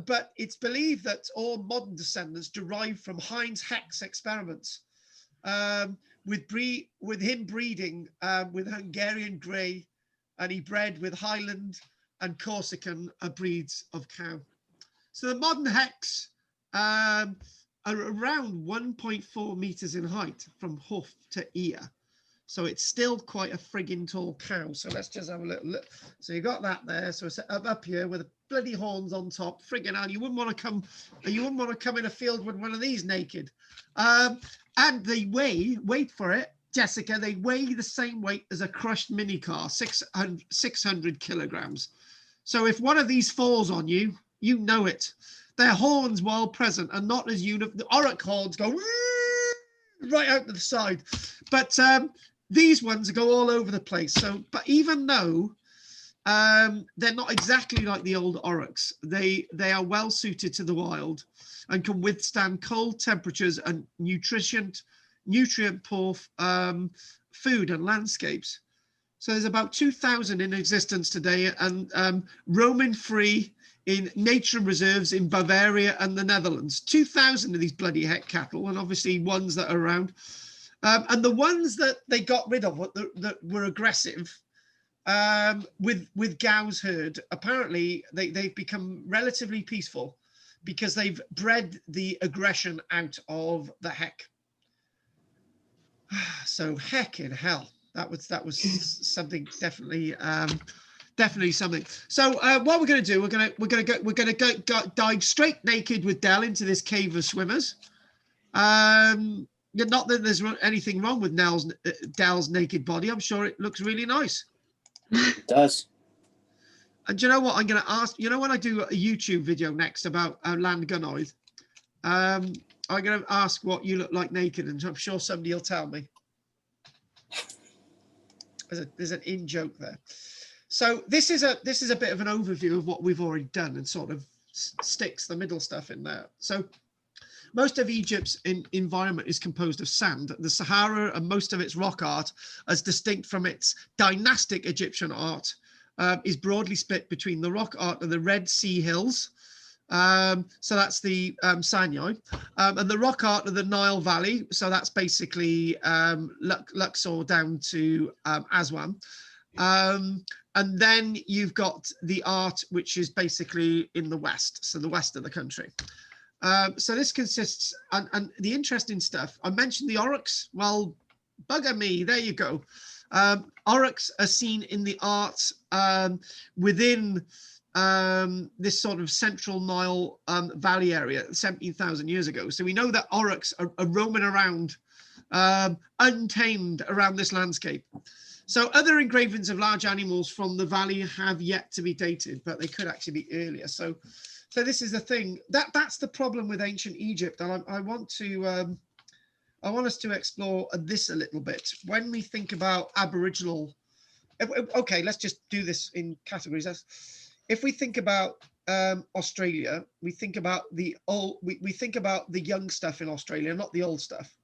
But it's believed that all modern descendants derived from Heinz Heck's experiments, with him breeding with Hungarian grey, and he bred with Highland and Corsican breeds of cow. So the modern Hecks are around 1.4 meters in height from hoof to ear. So it's still quite a frigging tall cow. So let's just have a little look. So you got that there. So it's up here with the bloody horns on top. Frigging hell, you wouldn't want to come in a field with one of these naked. And they weigh, wait for it, Jessica, they weigh the same weight as a crushed mini car, 600 kilograms. So if one of these falls on you, you know it. Their horns, while present, are not as uniform. The auroch horns go right out to the side. But these ones go all over the place. So, but even though they're not exactly like the old aurochs, they are well suited to the wild and can withstand cold temperatures and nutrient poor food and landscapes. So there's about 2,000 in existence today and roaming free in nature reserves in Bavaria and the Netherlands. 2,000 of these bloody Heck cattle, and obviously ones that are around. And the ones that they got rid of that were aggressive with Gow's herd, apparently they've become relatively peaceful because they've bred the aggression out of the Heck. So heck in hell. That was something definitely definitely something. So what we're going to do, we're going to go dive straight naked with Del into this cave of swimmers. Not that there's anything wrong with Del's naked body. I'm sure it looks really nice. It does. And do you know what? I'm going to ask, you know, when I do a YouTube video next about Llanffodd, I'm going to ask what you look like naked, and I'm sure somebody will tell me. There's an in-joke there. So this is a bit of an overview of what we've already done, and sort of sticks the middle stuff in there. So most of Egypt's environment is composed of sand. The Sahara and most of its rock art, as distinct from its dynastic Egyptian art, is broadly split between the rock art of the Red Sea Hills, so that's the Sinai, and the rock art of the Nile Valley, so that's basically Luxor down to Aswan. And then you've got the art, which is basically in the west, so the west of the country. So this consists, and the interesting stuff, I mentioned the oryx. Well, bugger me, there you go. Oryx are seen in the art within this sort of central Nile Valley area 17,000 years ago. So we know that oryx are roaming around untamed around this landscape. So other engravings of large animals from the valley have yet to be dated, but they could actually be earlier. So this is the thing that's the problem with ancient Egypt, and I want us to explore this a little bit. When we think about Aboriginal, okay, let's just do this in categories. If we think about Australia, we think about the old, we think about the young stuff in Australia, not the old stuff,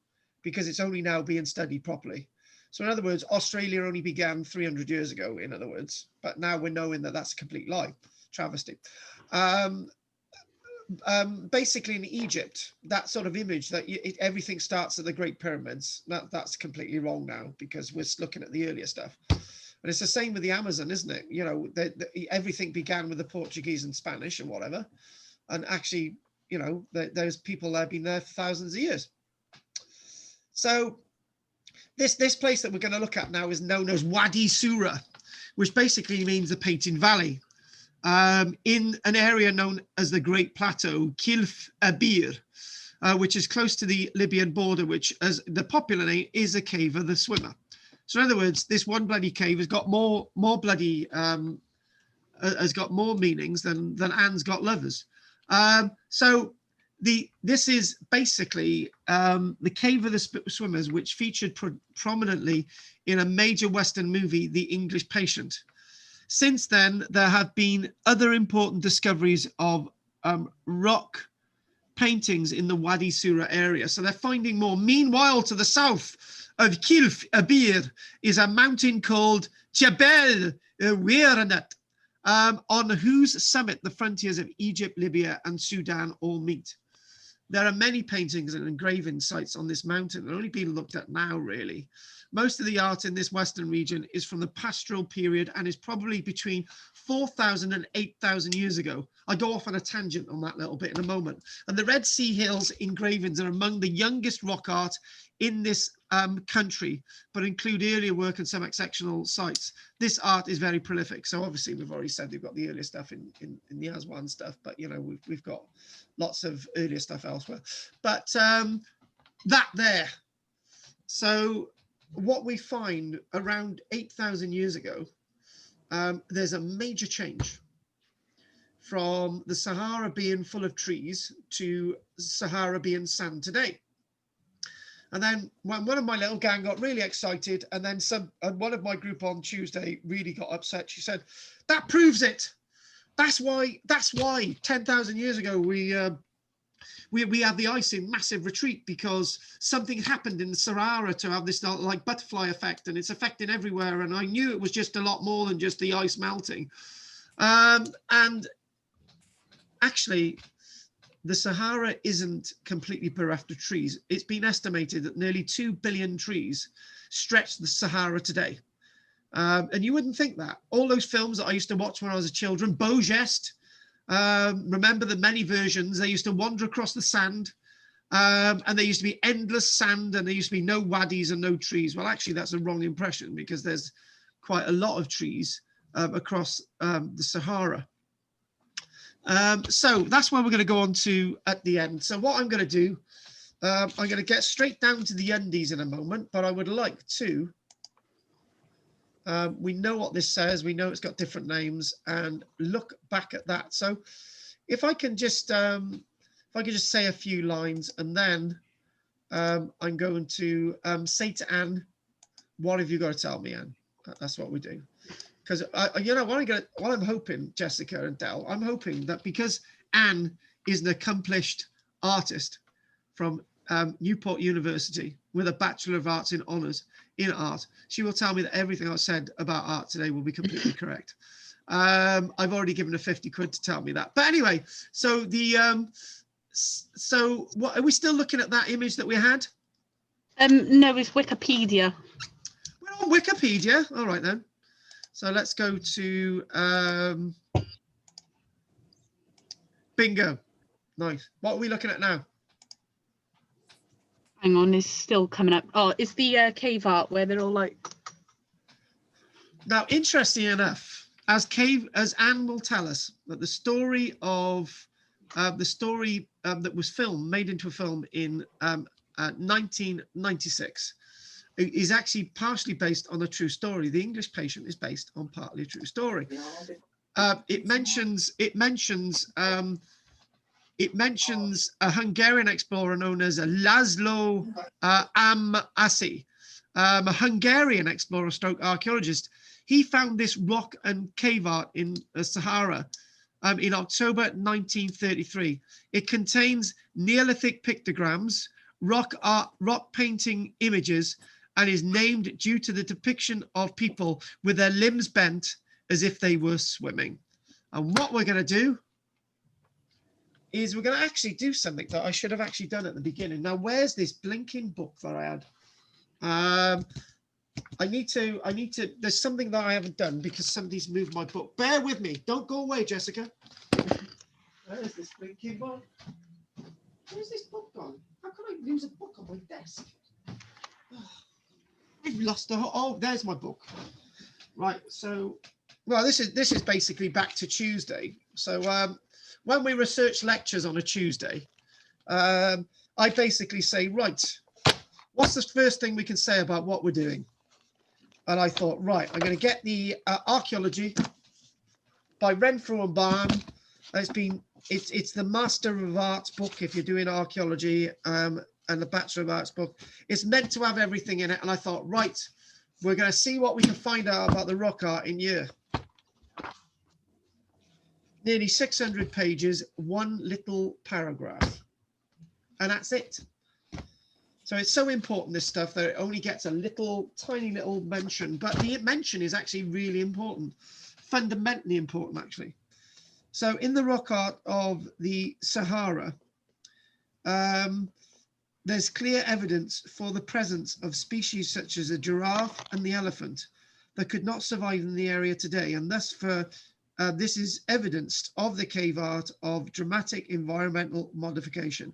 because it's only now being studied properly. So in other words, Australia only began 300 years ago, in other words, but now we're knowing that that's a complete lie, travesty. Basically in Egypt, that sort of image that everything starts at the Great Pyramids, that's completely wrong now, because we're looking at the earlier stuff. And it's the same with the Amazon, isn't it? You know, everything began with the Portuguese and Spanish and whatever. And actually, you know, there's people that have been there for thousands of years. So this place that we're going to look at now is known as Wadi Sura, which basically means the Painting Valley, in an area known as the Great Plateau, Kilf Abir, which is close to the Libyan border, which, as the popular name, is a cave of the swimmer. So in other words, this one bloody cave has got more bloody, has got more meanings than Anne's got lovers. So this is basically the Cave of the Swimmers, which featured prominently in a major Western movie, The English Patient. Since then, there have been other important discoveries of rock paintings in the Wadi Sura area. So they're finding more. Meanwhile, to the south of Kilf Abir is a mountain called Jebel Weranat, on whose summit the frontiers of Egypt, Libya, and Sudan all meet. There are many paintings and engraving sites on this mountain. They're only being looked at now, really. Most of the art in this western region is from the pastoral period and is probably between 4,000 and 8,000 years ago. I go off on a tangent on that little bit in a moment. And the Red Sea Hills engravings are among the youngest rock art in this country, but include earlier work and some exceptional sites. This art is very prolific. So obviously we've already said we've got the earlier stuff in the Aswan stuff, but you know, we've got lots of earlier stuff elsewhere. But that there. So what we find around 8,000 years ago, there's a major change from the Sahara being full of trees to Sahara being sand today. And then when one of my little gang got really excited, and then one of my group on Tuesday really got upset. She said, "That proves it. That's why 10,000 years ago we had the ice in massive retreat, because something happened in the Sahara to have this like butterfly effect, and it's affecting everywhere. And I knew it was just a lot more than just the ice melting." And actually, the Sahara isn't completely bereft of trees. It's been estimated that nearly 2 billion trees stretch the Sahara today. And you wouldn't think that. All those films that I used to watch when I was a children, Beau Geste, remember the many versions, they used to wander across the sand And there used to be endless sand, and there used to be no wadis and no trees. Well, actually, that's a wrong impression, because there's quite a lot of trees across the Sahara. So that's where we're going to go on to at the end. So what I'm going to do, I'm going to get straight down to the undies in a moment, but I would like to, we know what this says, we know it's got different names, and look back at that. So if I can just say a few lines, and then I'm going to say to Anne, what have you got to tell me, Anne? That's what we do. Because you know what I'm hoping, Jessica and Del, I'm hoping that because Anne is an accomplished artist from Newport University with a Bachelor of Arts in Honours in art, she will tell me that everything I've said about art today will be completely correct. I've already given her 50 quid to tell me that. But anyway, so so what are we still looking at that image that we had? No, it's Wikipedia. We're on Wikipedia. All right then. So let's go to bingo. Nice. What are we looking at now? Hang on, it's still coming up. Oh, it's the cave art where they're all like. Now, interesting enough, as Anne will tell us, that the story that was made into a film in 1996. Is actually partially based on a true story. The English Patient is based on partly a true story. It mentions a Hungarian explorer known as Laszlo Am-Asi, a Hungarian explorer stroke archaeologist. He found this rock and cave art in the Sahara in October 1933. It contains Neolithic pictograms, rock art, rock painting images, and is named due to the depiction of people with their limbs bent as if they were swimming. And what we're going to do is we're going to actually do something that I should have actually done at the beginning. Now, where's this blinking book that I had? I need to, there's something that I haven't done because somebody's moved my book. Bear with me. Don't go away, Jessica. Where's this blinking book? Where's this book gone? How can I lose a book on my desk? I've lost oh, there's my book. Right, so, well, this is basically back to Tuesday. So when we research lectures on a Tuesday, I basically say, right, what's the first thing we can say about what we're doing? And I thought, right, I'm going to get the Archaeology by Renfrew and Barn. It's the Master of Arts book if you're doing archaeology, and the Bachelor of Arts book. It's meant to have everything in it. And I thought, right, we're going to see what we can find out about the rock art in year. Nearly 600 pages, one little paragraph. And that's it. So it's so important, this stuff, that it only gets a little, tiny little mention. But the mention is actually really important, fundamentally important, actually. So in the rock art of the Sahara, there's clear evidence for the presence of species such as a giraffe and the elephant that could not survive in the area today. And thus this is evidenced of the cave art of dramatic environmental modification.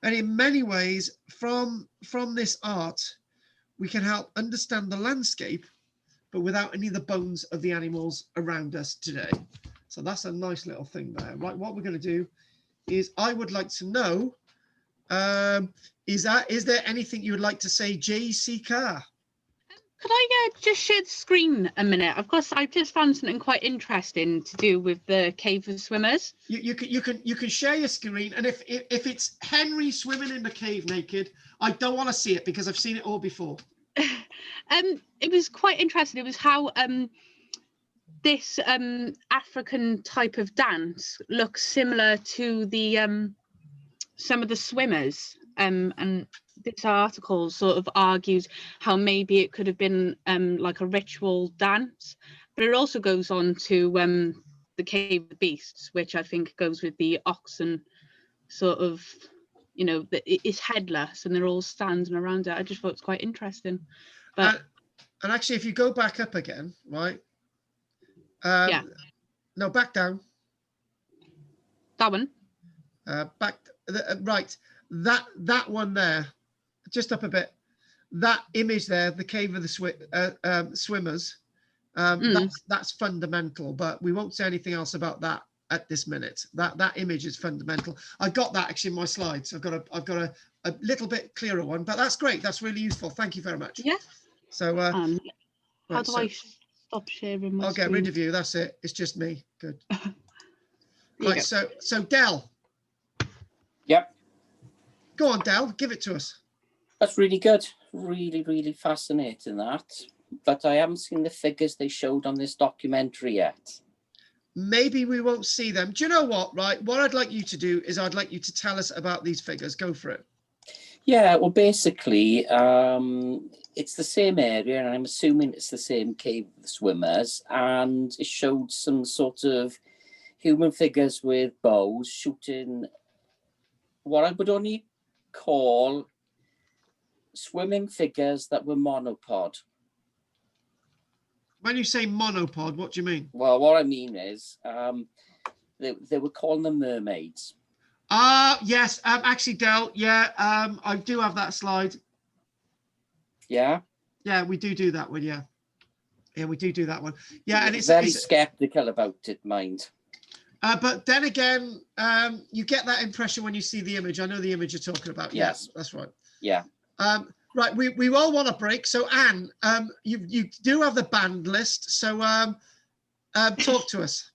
And in many ways, from this art, we can help understand the landscape, but without any of the bones of the animals around us today. So that's a nice little thing there. Right, what we're going to do is I would like to know, is there anything you would like to say, J.C. Carr? Could I just share the screen a minute? Of course, I've just found something quite interesting to do with the cave of swimmers. You can share your screen, and if it's Henry swimming in the cave naked, I don't want to see it because I've seen it all before. It was quite interesting. It was how this African type of dance looks similar to the some of the swimmers, and this article sort of argues how maybe it could have been like a ritual dance, but it also goes on to the cave of beasts, which I think goes with the oxen, sort of, you know, it's headless and they're all standing around it. I just thought it's quite interesting. But and actually, if you go back up again, right? Yeah. No, back down. That one. Back right. that one there, just up a bit, that image there, the cave of the swimmers, that's fundamental, but we won't say anything else about that at this minute. That image is fundamental. I got that actually in my slides. I've got a little bit clearer one, but that's great. That's really useful. Thank you very much. Yeah. So how do I stop sharing my I'll screen? get rid of you. That's it. It's just me. Good. Right. So Del. Yep. Go on, Del. Give it to us. That's really good. Really, really fascinating, that. But I haven't seen the figures they showed on this documentary yet. Maybe we won't see them. Do you know what, right? What I'd like you to do is I'd like you to tell us about these figures. Go for it. Yeah, well, basically, it's the same area, and I'm assuming it's the same cave of the swimmers, and it showed some sort of human figures with bows shooting what I would only call swimming figures that were monopod. When you say monopod, what do you mean? Well, what I mean is they were calling them mermaids. Yes, actually, Del, yeah, I do have that slide. Yeah? Yeah, we do that one, yeah. Yeah, we do that one. Yeah, and it's very skeptical about it, mind. But then again, you get that impression when you see the image. I know the image you're talking about. Yes. Yeah, that's right. Yeah. Right, we all want a break. So Anne, you do have the band list. So talk to us.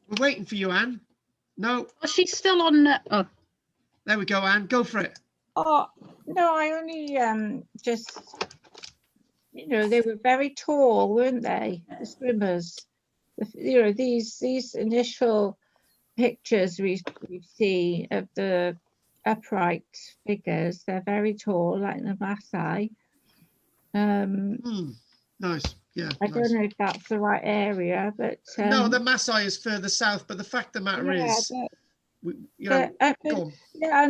We're waiting for you, Anne. No. Oh, she's still on. Oh. There we go, Anne. Go for it. Oh, no, I only just, you know, they were very tall, weren't they? The swimmers. You know, these initial pictures we see of the upright figures, they're very tall, like the Maasai. Nice. Yeah. I don't know if that's the right area, but no, the Maasai is further south. But the fact of the matter is, you know, go on. Yeah,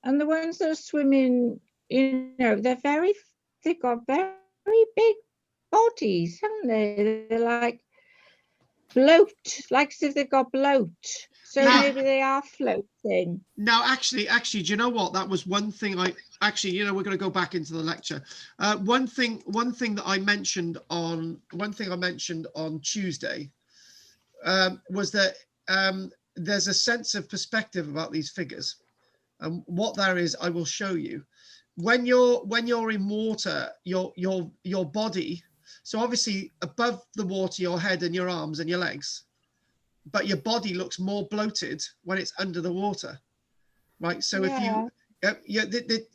and the ones that are swimming, you know, they've got very big bodies, haven't they? They're like bloat, like as if they've got bloat. So maybe they are floating. No, actually, do you know what? That was one thing you know, we're going to go back into the lecture. One thing that I mentioned on Tuesday was that there's a sense of perspective about these figures, and what there is, I will show you. When you're in water, your body. So obviously above the water, your head and your arms and your legs. But your body looks more bloated when it's under the water, right? So if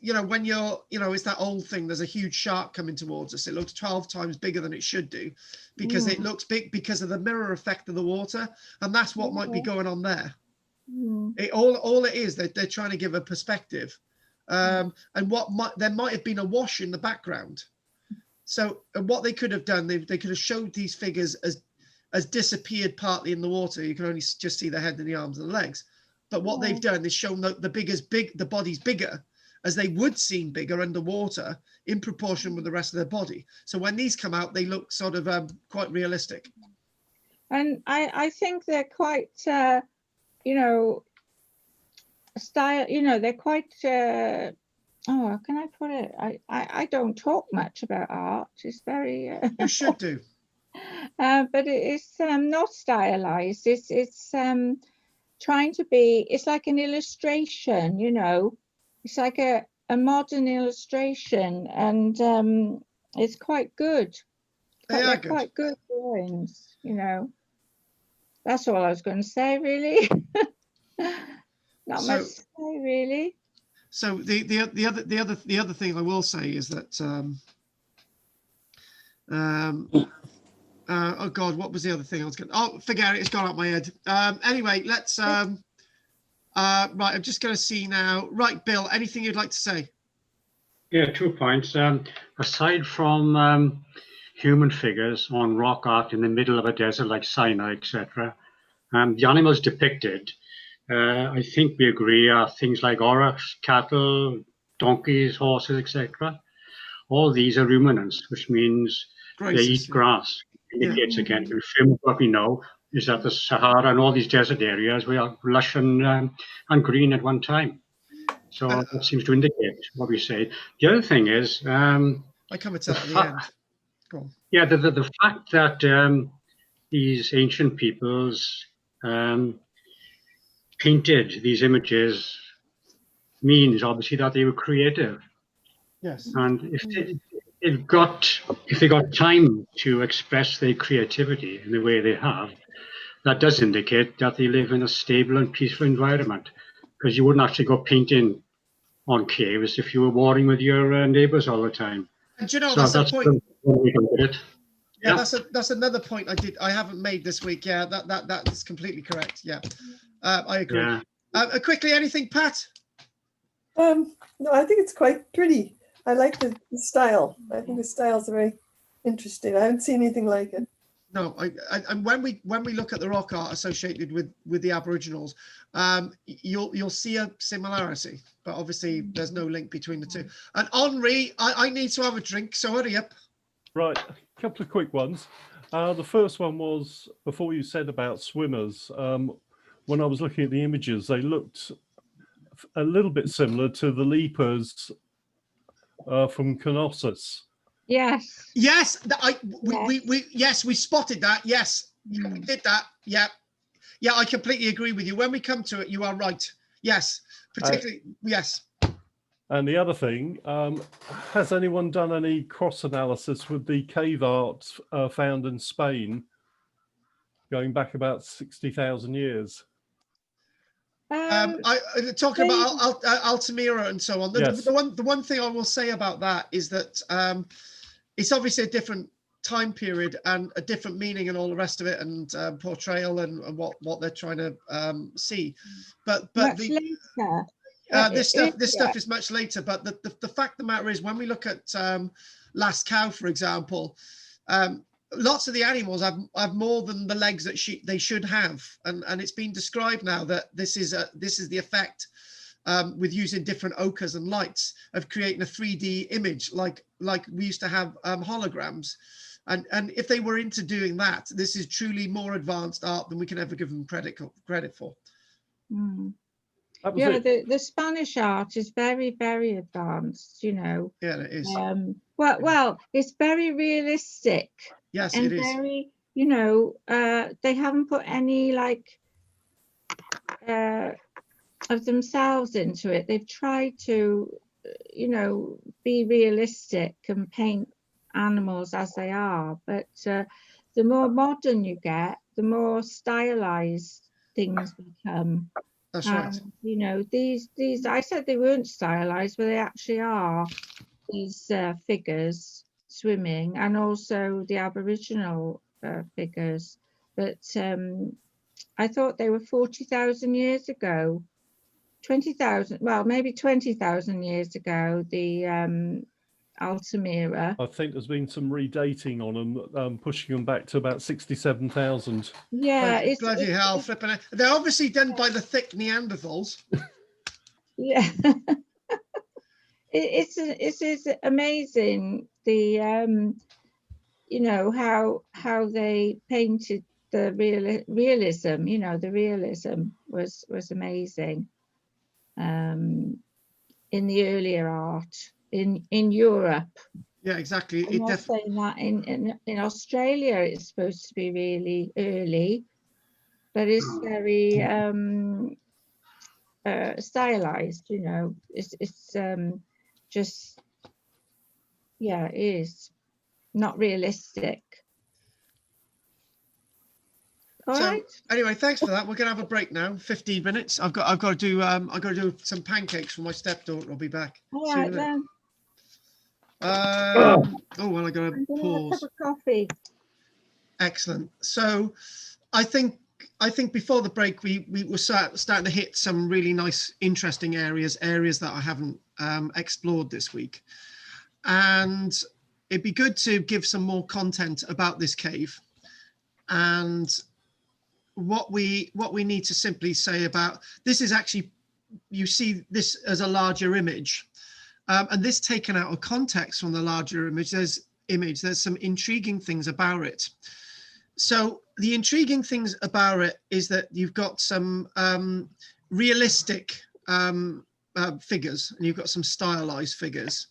you know, when you're, you know, it's that old thing, there's a huge shark coming towards us. It looks 12 times bigger than it should do because it looks big because of the mirror effect of the water. And that's what might be going on there. All it is, they're trying to give a perspective. And there might have been a wash in the background. So what they could have done, they could have showed these figures as disappeared partly in the water. You can only just see the head and the arms and the legs. But what they've done is shown that the body's bigger, as they would seem bigger underwater in proportion with the rest of their body. So when these come out, they look sort of quite realistic. And I think they're quite, you know, style. You know, they're quite. Oh, how can I put it? I don't talk much about art. It's very. You should do. But it's not stylized. It's trying to be. It's like an illustration, you know. It's like a modern illustration, and it's quite good. They're quite good drawings, you know. That's all I was going to say, really. Not much to say, really. So the other thing I will say is that oh God, what was the other thing I was going to? Oh, forget it. It's gone out my head. Anyway, let's right. I'm just going to see now. Right, Bill. Anything you'd like to say? Yeah, 2 points. Aside from human figures on rock art in the middle of a desert like Sinai, etc., the animals depicted, I think we agree, are things like aurochs, cattle, donkeys, horses, etc. All these are ruminants, which means they eat grass. Indicates again, confirm what we know, is that the Sahara and all these desert areas were lush and green at one time. So that seems to indicate what we say. The other thing is, I come to that at the end. Go on. Yeah, the fact that these ancient peoples painted these images means obviously that they were creative. Yes. And if they got time to express their creativity in the way they have, that does indicate that they live in a stable and peaceful environment. Because you wouldn't actually go painting on caves if you were warring with your neighbors all the time. And do you know, So that's a point. one way to look at it. Yeah, that's another point I haven't made this week. Yeah, that is completely correct. Yeah, I agree. Yeah. Quickly, anything, Pat? No, I think it's quite pretty. I like the style. I think the styles are very interesting. I haven't seen anything like it. No, and when we look at the rock art associated with the Aboriginals, you'll see a similarity, but obviously there's no link between the two. And Henri, I need to have a drink, so hurry up. Right, a couple of quick ones. The first one was, before you said about swimmers, when I was looking at the images, they looked a little bit similar to the leapers from Knossos. Yes. Yes, we spotted that. Yes, we did that. Yeah, I completely agree with you. When we come to it, you are right. Yes, particularly yes. And the other thing, has anyone done any cross-analysis with the cave art found in Spain, going back about 60,000 years? Talking about Altamira and so on. Yes. The one thing I will say about that is that it's obviously a different time period and a different meaning and all the rest of it, and portrayal and what they're trying to see. But later. This stuff is much later, but the fact of the matter is, when we look at Last Cow, for example, lots of the animals have more than the legs that they should have, and it's been described now that this is the effect with using different ochres and lights of creating a 3D image like we used to have holograms, and if they were into doing that, this is truly more advanced art than we can ever give them credit for. Mm. Yeah, the Spanish art is very, very advanced, you know. Yeah, it is. Well, it's very realistic. Yes, and it is. Very, you know, they haven't put any of themselves into it. They've tried to, you know, be realistic and paint animals as they are. But the more modern you get, the more stylized things become. That's right. You know, these I said they weren't stylized, but they actually are. These figures swimming, and also the Aboriginal figures. But I thought they were 40,000 years ago, 20,000. Well, maybe 20,000 years ago. The Altamira. I think there's been some redating on them, pushing them back to about 67,000. Yeah, it's bloody hell, flipping it. They're obviously done by the thick Neanderthals. Yeah, it's amazing the you know how they painted the realism. You know, the realism was amazing in the earlier art. In Europe. Yeah, exactly. I'm not saying that in Australia it's supposed to be really early, but it's very stylized, you know. It's just, yeah, it is not realistic. All right. Anyway, thanks for that. We're gonna have a break now. 15 minutes. I've got to do some pancakes for my stepdaughter. I'll be back. All right then. Oh well, I got to pause. Have a cup of coffee. Excellent. So, I think before the break we were starting to hit some really nice, interesting areas that I haven't explored this week, and it'd be good to give some more content about this cave, and what we need to simply say about this is actually, you see this as a larger image. And this taken out of context from the larger image, there's some intriguing things about it. So the intriguing things about it is that you've got some realistic figures, and you've got some stylized figures,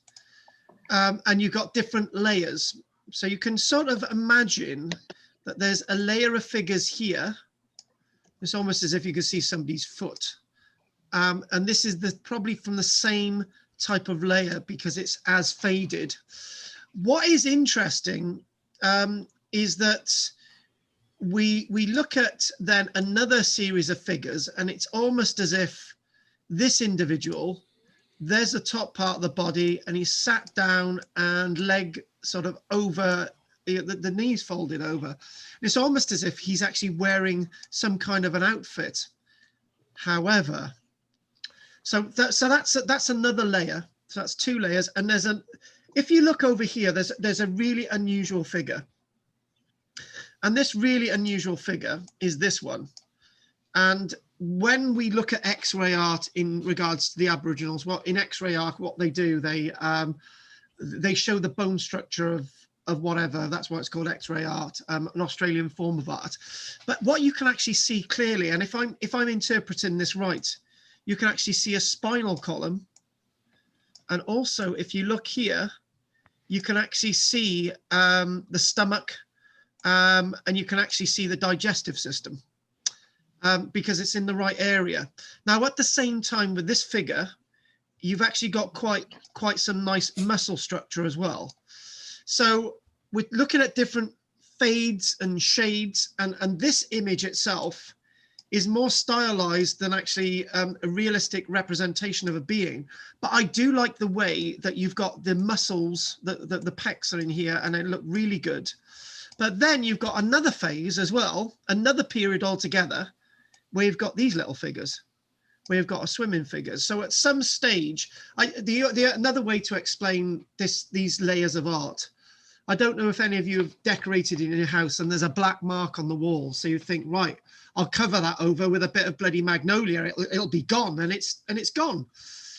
and you've got different layers. So you can sort of imagine that there's a layer of figures here. It's almost as if you could see somebody's foot. And this is probably from the same type of layer because it's as faded. What is interesting is that we look at then another series of figures, and it's almost as if this individual, there's the top part of the body, and he's sat down and leg sort of over, the knees folded over. It's almost as if he's actually wearing some kind of an outfit. However, so that's another layer. So that's two layers, and if you look over here, there's a really unusual figure. And this really unusual figure is this one. And when we look at X-ray art in regards to the Aboriginals, in X-ray art, what they do, they show the bone structure of whatever. That's why it's called X-ray art, an Australian form of art. But what you can actually see clearly, and if I'm interpreting this right, you can actually see a spinal column. And also, if you look here, you can actually see the stomach, and you can actually see the digestive system because it's in the right area. Now, at the same time with this figure, you've actually got quite some nice muscle structure as well. So we're looking at different fades and shades, and this image itself is more stylized than actually a realistic representation of a being. But I do like the way that you've got the muscles, the pecs are in here, and they look really good. But then you've got another phase as well, another period altogether, where you've got these little figures, where you've got a swimming figures. So at some stage, another way to explain these layers of art, I don't know if any of you have decorated in your house and there's a black mark on the wall. So you think, right, I'll cover that over with a bit of bloody magnolia. It'll be gone, and it's gone.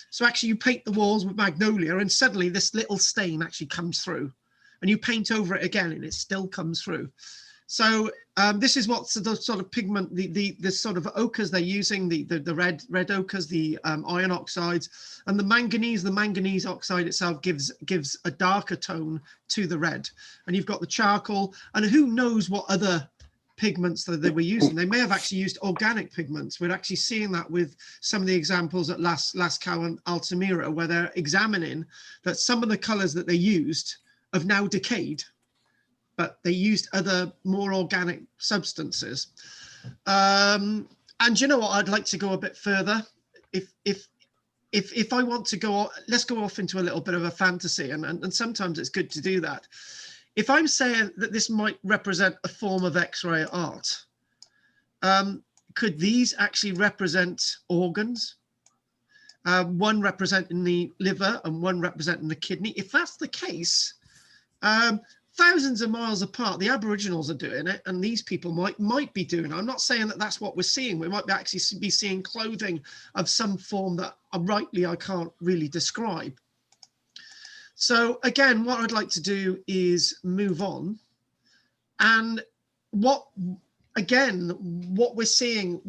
So actually you paint the walls with magnolia, and suddenly this little stain actually comes through, and you paint over it again, and it still comes through. So this is what's the sort of pigment, the sort of ochres they're using, the red ochres, the iron oxides, and the manganese oxide itself gives a darker tone to the red. And you've got the charcoal, and who knows what other pigments that they were using. They may have actually used organic pigments. We're actually seeing that with some of the examples at Lascaux and Altamira, where they're examining that some of the colors that they used have now decayed, but they used other more organic substances. And you know what, I'd like to go a bit further. If I want to go, let's go off into a little bit of a fantasy, and sometimes it's good to do that. If I'm saying that this might represent a form of X-ray art, could these actually represent organs? One representing the liver and one representing the kidney. If that's the case, thousands of miles apart, the Aboriginals are doing it, and these people might be doing it. I'm not saying that that's what we're seeing. We might actually be seeing clothing of some form that rightly I can't really describe. So again, what I'd like to do is move on. And what we're seeing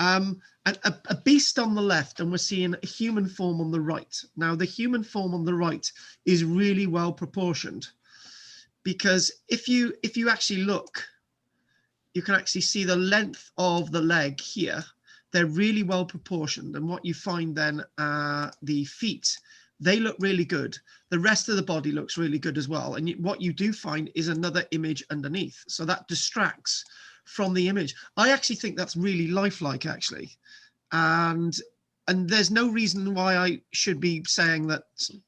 a beast on the left, and we're seeing a human form on the right. Now, the human form on the right is really well proportioned, because if you actually look, you can actually see the length of the leg here. They're really well proportioned. And what you find then, the feet, they look really good. The rest of the body looks really good as well. And what you do find is another image underneath. So that distracts from the image. I actually think that's really lifelike, actually. And there's no reason why I should be saying that,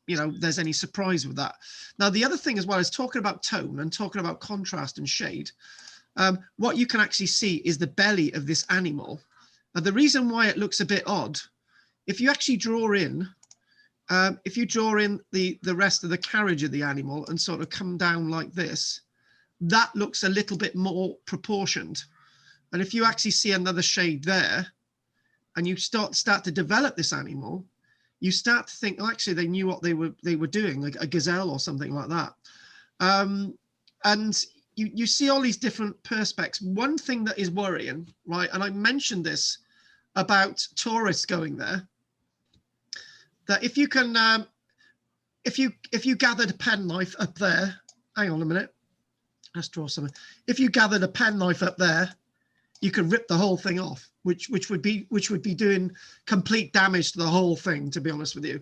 you know, there's any surprise with that. Now, the other thing as well is talking about tone and talking about contrast and shade. What you can actually see is the belly of this animal. And the reason why it looks a bit odd, if you actually draw in, the rest of the carriage of the animal and sort of come down like this, that looks a little bit more proportioned. And if you actually see another shade there, and you start to develop this animal, you start to think, oh, actually, they knew what they were doing, like a gazelle or something like that. And you see all these different perspectives. One thing that is worrying, right, and I mentioned this about tourists going there, that if you can, if you gathered a penknife up there, hang on a minute, let's draw something. If you gathered a penknife up there, you could rip the whole thing off, which would be doing complete damage to the whole thing, to be honest with you.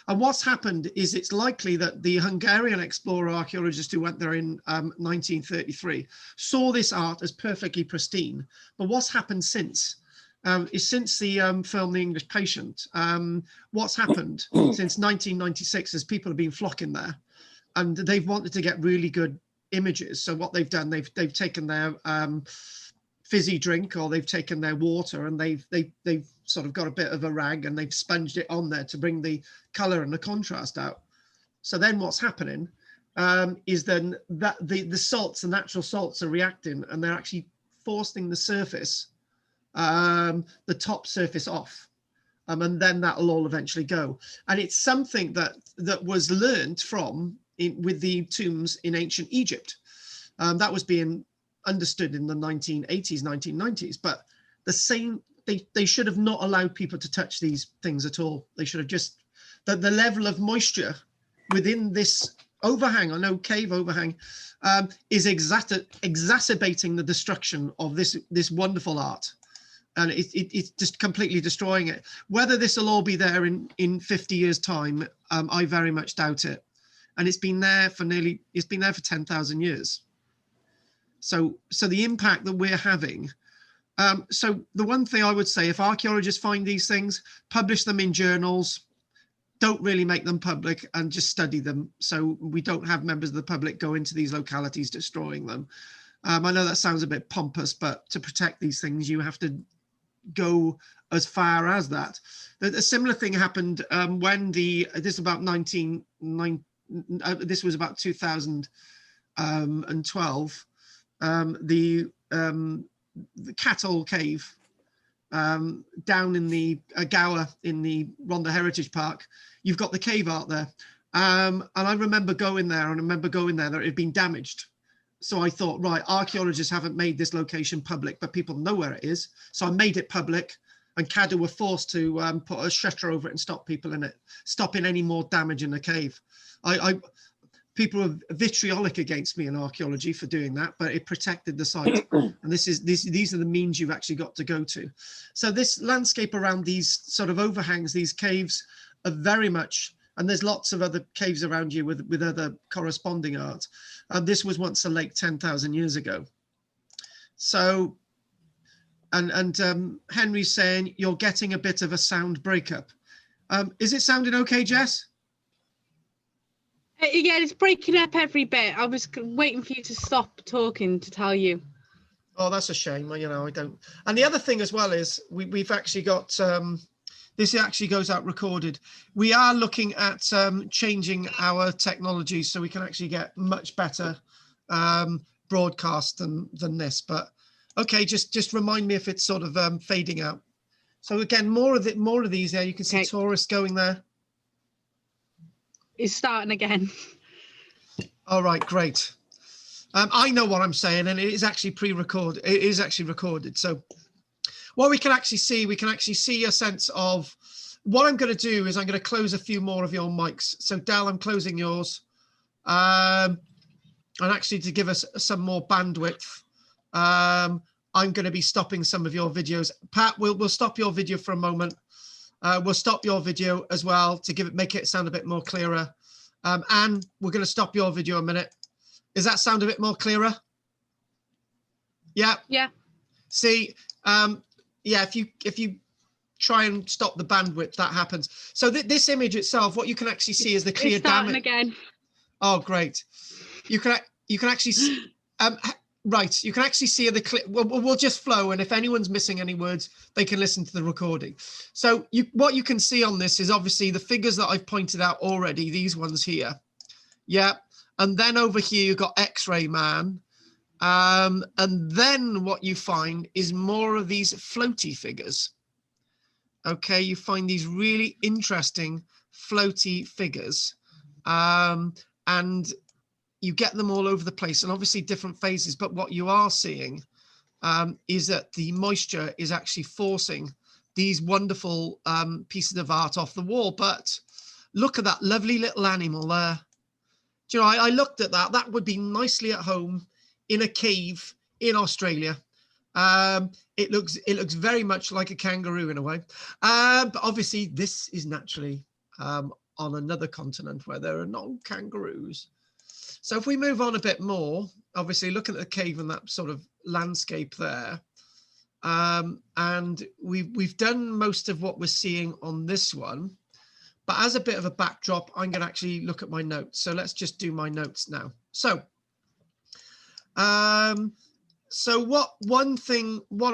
And what's happened is it's likely that the Hungarian explorer archaeologist who went there in 1933 saw this art as perfectly pristine. But what's happened since is since the film The English Patient, what's happened since 1996 is people have been flocking there, and they've wanted to get really good images. So what they've done, they've taken their fizzy drink, or they've taken their water and they've sort of got a bit of a rag and they've sponged it on there to bring the color and the contrast out. So then what's happening is then that the salts, the natural salts, are reacting, and they're actually forcing the surface, the top surface off, and then that'll all eventually go. And it's something that was learned from with the tombs in ancient Egypt. That was being understood in the 1980s, 1990s, but the same, they should have not allowed people to touch these things at all. They should have just, the level of moisture within this overhang, I know cave overhang, is exacerbating the destruction of this wonderful art. And it's just completely destroying it. Whether this will all be there in 50 years time, I very much doubt it. And it's been there for 10,000 years. So the impact that we're having. So the one thing I would say, if archaeologists find these things, publish them in journals, don't really make them public, and just study them. So we don't have members of the public go into these localities destroying them. I know that sounds a bit pompous, but to protect these things, you have to go as far as that. A similar thing happened when this was about 2012. The Cattle Cave down in the Gower in the Rhondda Heritage Park, you've got the cave art there. And I remember going there, that it had been damaged. So I thought, right, archaeologists haven't made this location public, but people know where it is. So I made it public, and CADA were forced to put a shutter over it and stop people in it, stopping any more damage in the cave. People are vitriolic against me in archaeology for doing that, but it protected the site. And these are the means you've actually got to go to. So this landscape around these sort of overhangs, these caves, are very much, and there's lots of other caves around you with other corresponding art. This was once a lake 10,000 years ago. So, and Henry's saying you're getting a bit of a sound breakup. Is it sounding okay, Jess? Yeah, it's breaking up every bit. I was waiting for you to stop talking to tell you. Oh, that's a shame. You know, I don't. And the other thing as well is we've actually got, this actually goes out recorded. We are looking at changing our technology so we can actually get much better broadcast than this. But okay, just remind me if it's sort of fading out. So again, more of these there. You can see tourists going there. It's starting again. All right, great. I know what I'm saying, and it is actually pre-recorded. It is actually recorded. So what we can actually see a sense of what I'm going to do is I'm going to close a few more of your mics. So Dal, I'm closing yours. And actually to give us some more bandwidth, I'm going to be stopping some of your videos. Pat, we'll stop your video for a moment. We'll stop your video as well to make it sound a bit more clearer. And we're going to stop your video a minute. Does that sound a bit more clearer? Yeah. Yeah. See, yeah, if you try and stop the bandwidth, that happens. So this image itself, what you can actually see is the clear damage. Again. Oh, great. You can actually see, right, you can actually see the clip. We'll just flow, and if anyone's missing any words, they can listen to the recording. So what you can see on this is obviously the figures that I've pointed out already, these ones here. Yeah, and then over here you've got X-Ray Man. And then what you find is more of these floaty figures. Okay, you find these really interesting floaty figures. And you get them all over the place, and obviously different phases, but what you are seeing is that the moisture is actually forcing these wonderful pieces of art off the wall. But look at that lovely little animal there. Do you know, I looked at that. That would be nicely at home in a cave in Australia. It looks very much like a kangaroo in a way. But obviously this is naturally on another continent where there are no kangaroos. So if we move on a bit more, obviously looking at the cave and that sort of landscape there, and we've done most of what we're seeing on this one, but as a bit of a backdrop, I'm going to actually look at my notes. So let's just do my notes now. So, what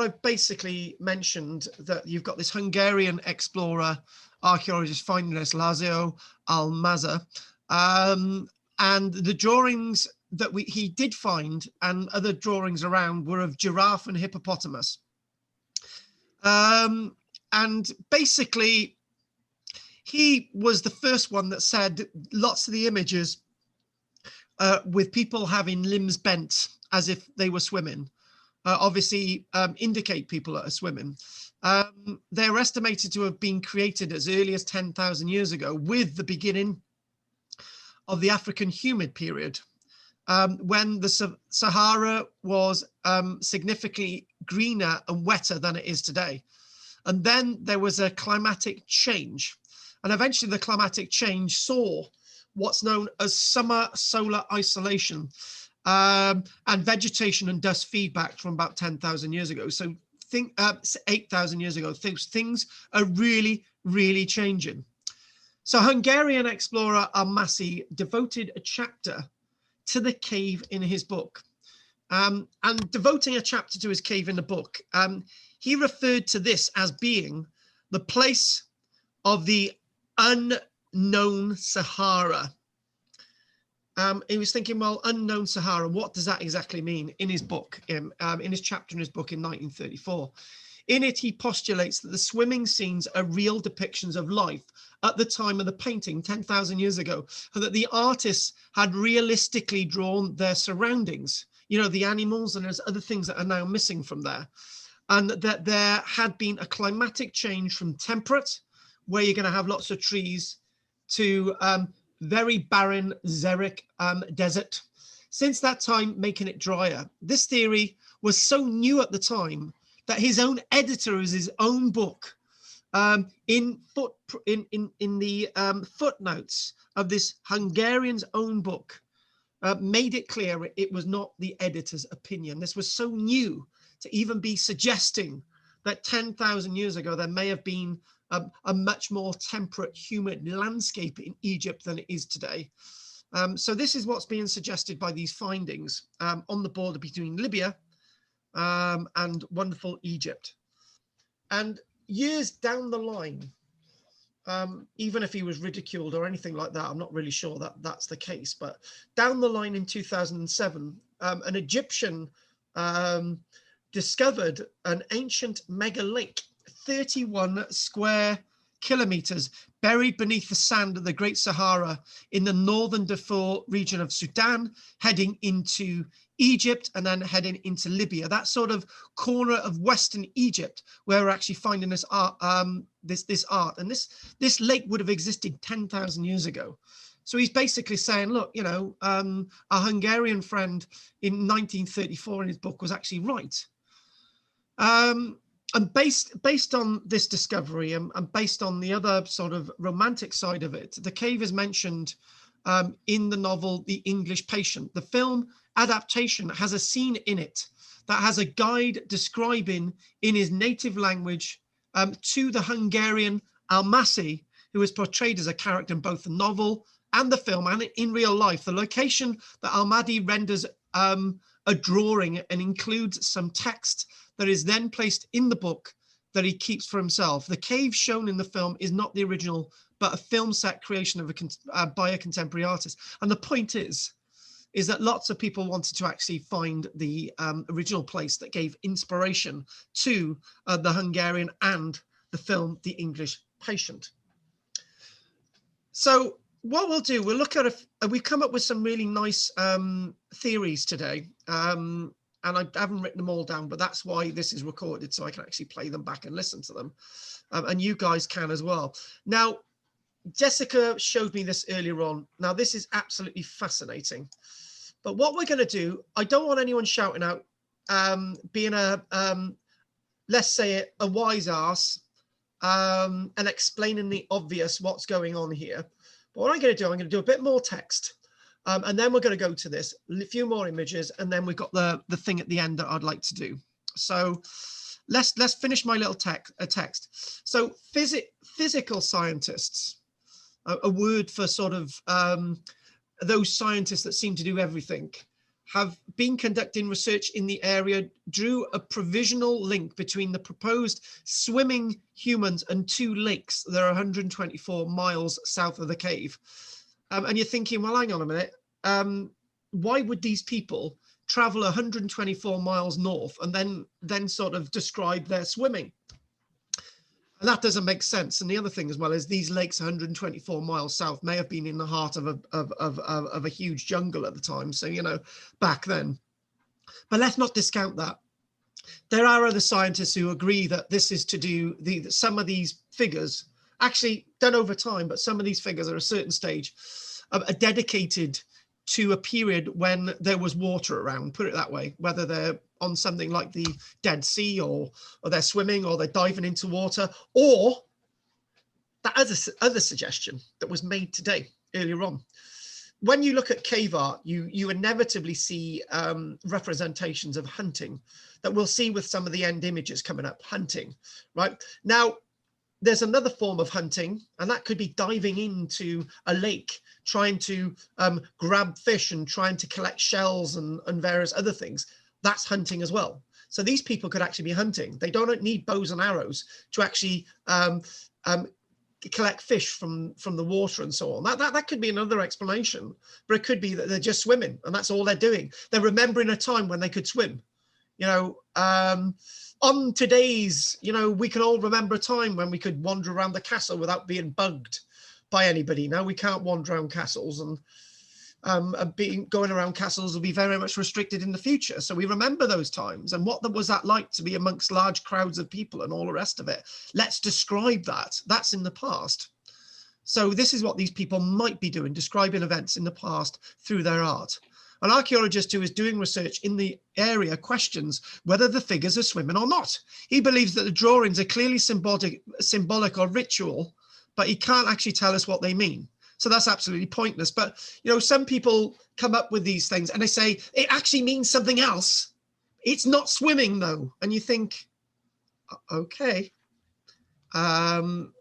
I've basically mentioned, that you've got this Hungarian explorer, archaeologist finding this László Almasa, and the drawings that he did find and other drawings around were of giraffe and hippopotamus. And basically, he was the first one that said lots of the images with people having limbs bent as if they were swimming, obviously indicate people that are swimming. They're estimated to have been created as early as 10,000 years ago, with the beginning of the African humid period, when the Sahara was significantly greener and wetter than it is today. And then there was a climatic change. And eventually the climatic change saw what's known as summer solar isolation, and vegetation and dust feedback from about 10,000 years ago. So 8,000 years ago, things are really, really changing. So Hungarian explorer Almasi devoted a chapter to the cave in his book. And devoting a chapter to his cave in the book, he referred to this as being the place of the unknown Sahara. He was thinking, well, unknown Sahara, what does that exactly mean? In his book, in his chapter in his book in 1934. In it, he postulates that the swimming scenes are real depictions of life at the time of the painting 10,000 years ago, and that the artists had realistically drawn their surroundings, you know, the animals, and there's other things that are now missing from there. And that there had been a climatic change from temperate, where you're going to have lots of trees, to very barren xeric desert. Since that time, making it drier. This theory was so new at the time that his own editor of his own book, in the footnotes of this Hungarian's own book, made it clear it was not the editor's opinion. This was so new to even be suggesting that 10,000 years ago there may have been a much more temperate, humid landscape in Egypt than it is today. So this is what's being suggested by these findings on the border between Libya and wonderful Egypt. And years down the line, even if he was ridiculed or anything like that, I'm not really sure that that's the case, but down the line in 2007, an Egyptian discovered an ancient mega lake, 31 square kilometers, buried beneath the sand of the Great Sahara in the northern Darfur region of Sudan, heading into Egypt and then heading into Libya. That sort of corner of Western Egypt where we're actually finding this art, this art. And this lake would have existed 10,000 years ago. So he's basically saying, look, you know, our Hungarian friend in 1934 in his book was actually right. And based on this discovery and based on the other sort of romantic side of it, the cave is mentioned in the novel The English Patient. The film adaptation has a scene in it that has a guide describing in his native language to the Hungarian Almasi, who is portrayed as a character in both the novel and the film, and in real life, the location that Almadi renders a drawing and includes some text that is then placed in the book that he keeps for himself. The cave shown in the film is not the original, but a film set creation of by a contemporary artist. And the point is that lots of people wanted to actually find the original place that gave inspiration to the Hungarian and the film The English Patient. So what we'll do, we'll look at we've come up with some really nice theories today. And I haven't written them all down, but that's why this is recorded, so I can actually play them back and listen to them. And you guys can as well. Now, Jessica showed me this earlier on. Now, this is absolutely fascinating. But what we're going to do, I don't want anyone shouting out, being a, let's say it, a wise ass, and explaining the obvious what's going on here. But what I'm going to do, I'm going to do a bit more text. And then we're going to go to this, a few more images, and then we've got the thing at the end that I'd like to do. So let's finish my little text. So physical scientists, a word for sort of those scientists that seem to do everything, have been conducting research in the area, drew a provisional link between the proposed swimming humans and 2 lakes that are 124 miles south of the cave. And you're thinking, well, hang on a minute. Why would these people travel 124 miles north and then sort of describe their swimming? And that doesn't make sense. And the other thing as well is these lakes 124 miles south may have been in the heart of a huge jungle at the time. So, you know, back then. But let's not discount that. There are other scientists who agree that this is to do, some of these figures, actually done over time, but some of these figures at a certain stage are dedicated to a period when there was water around, put it that way, whether they're on something like the Dead Sea or they're swimming or they're diving into water, or that other suggestion that was made today earlier on. When you look at cave art, you inevitably see representations of hunting that we'll see with some of the end images coming up, hunting, right? Now, there's another form of hunting, and that could be diving into a lake, trying to grab fish and trying to collect shells and various other things. That's hunting as well. So these people could actually be hunting. They don't need bows and arrows to actually collect fish from the water and so on. That could be another explanation, but it could be that they're just swimming and that's all they're doing. They're remembering a time when they could swim. You know, on today's, you know, we can all remember a time when we could wander around the castle without being bugged by anybody. Now we can't wander around castles, and going around castles will be very much restricted in the future. So we remember those times, and what was that like to be amongst large crowds of people and all the rest of it. Let's describe that. That's in the past. So this is what these people might be doing, describing events in the past through their art. An archaeologist who is doing research in the area questions whether the figures are swimming or not. He believes that the drawings are clearly symbolic or ritual, but he can't actually tell us what they mean. So that's absolutely pointless. But, you know, some people come up with these things and they say, it actually means something else. It's not swimming though. And you think, okay,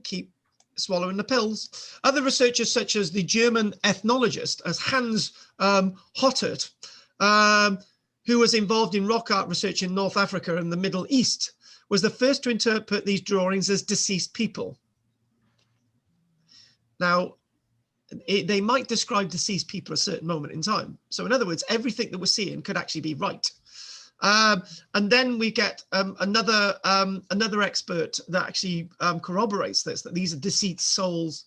keep swallowing the pills. Other researchers, such as the German ethnologist, as Hans Hottert, who was involved in rock art research in North Africa and the Middle East, was the first to interpret these drawings as deceased people. Now, they might describe deceased people at a certain moment in time. So in other words, everything that we're seeing could actually be right. And then we get another expert that actually corroborates this, that these are deceased souls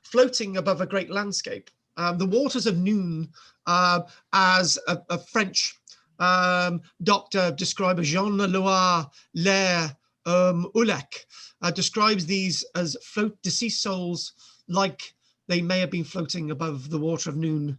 floating above a great landscape. The waters of Noon, as a French doctor describer, Jean-Louis Lair Ulec, describes these as deceased souls like they may have been floating above the water of Noon.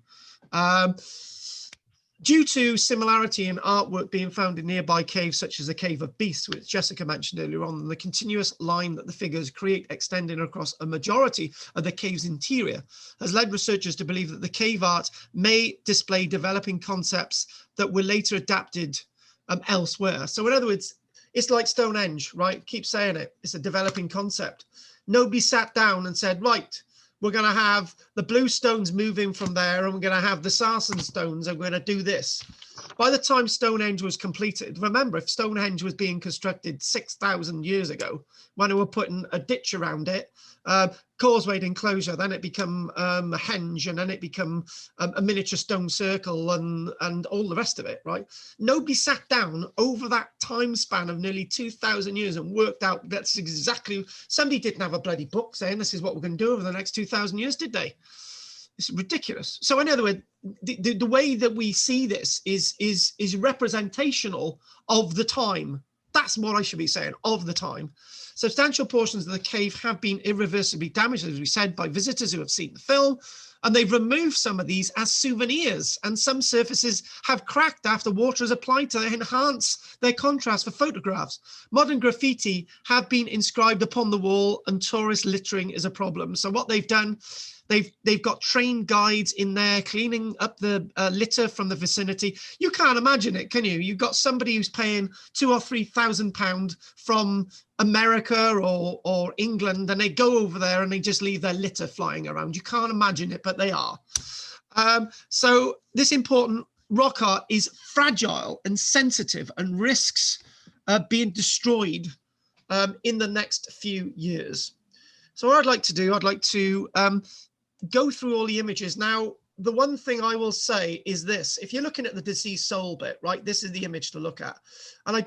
Due to similarity in artwork being found in nearby caves, such as the Cave of Beasts, which Jessica mentioned earlier on, and the continuous line that the figures create extending across a majority of the cave's interior, has led researchers to believe that the cave art may display developing concepts that were later adapted elsewhere. So in other words, it's like Stonehenge, right? Keep saying it. It's a developing concept. Nobody sat down and said, right, we're going to have the blue stones moving from there, and we're going to have the sarsen stones, and we're going to do this. By the time Stonehenge was completed, remember, if Stonehenge was being constructed 6,000 years ago, when they were putting a ditch around it, causewayed enclosure, then it become a henge, and then it become a miniature stone circle, and all the rest of it, right? Nobody sat down over that time span of nearly 2,000 years and worked out that's exactly, somebody didn't have a bloody book saying this is what we're going to do over the next 2,000 years, did they? It's ridiculous. So in other words, the way that we see this is representational of the time. That's what I should be saying, of the time. Substantial portions of the cave have been irreversibly damaged, as we said, by visitors who have seen the film, and they've removed some of these as souvenirs, and some surfaces have cracked after water is applied to enhance their contrast for photographs. Modern graffiti have been inscribed upon the wall, and tourist littering is a problem. So what they've done, they've got trained guides in there cleaning up the litter from the vicinity. You can't imagine it, can you? You've got somebody who's paying £2,000 or £3,000 from America or England, and they go over there and they just leave their litter flying around. You can't imagine it, but they are. So this important rock art is fragile and sensitive and risks being destroyed in the next few years. So what I'd like to do, I'd like to go through all the images. Now, the one thing I will say is this: if you're looking at the deceased soul bit, right, this is the image to look at. And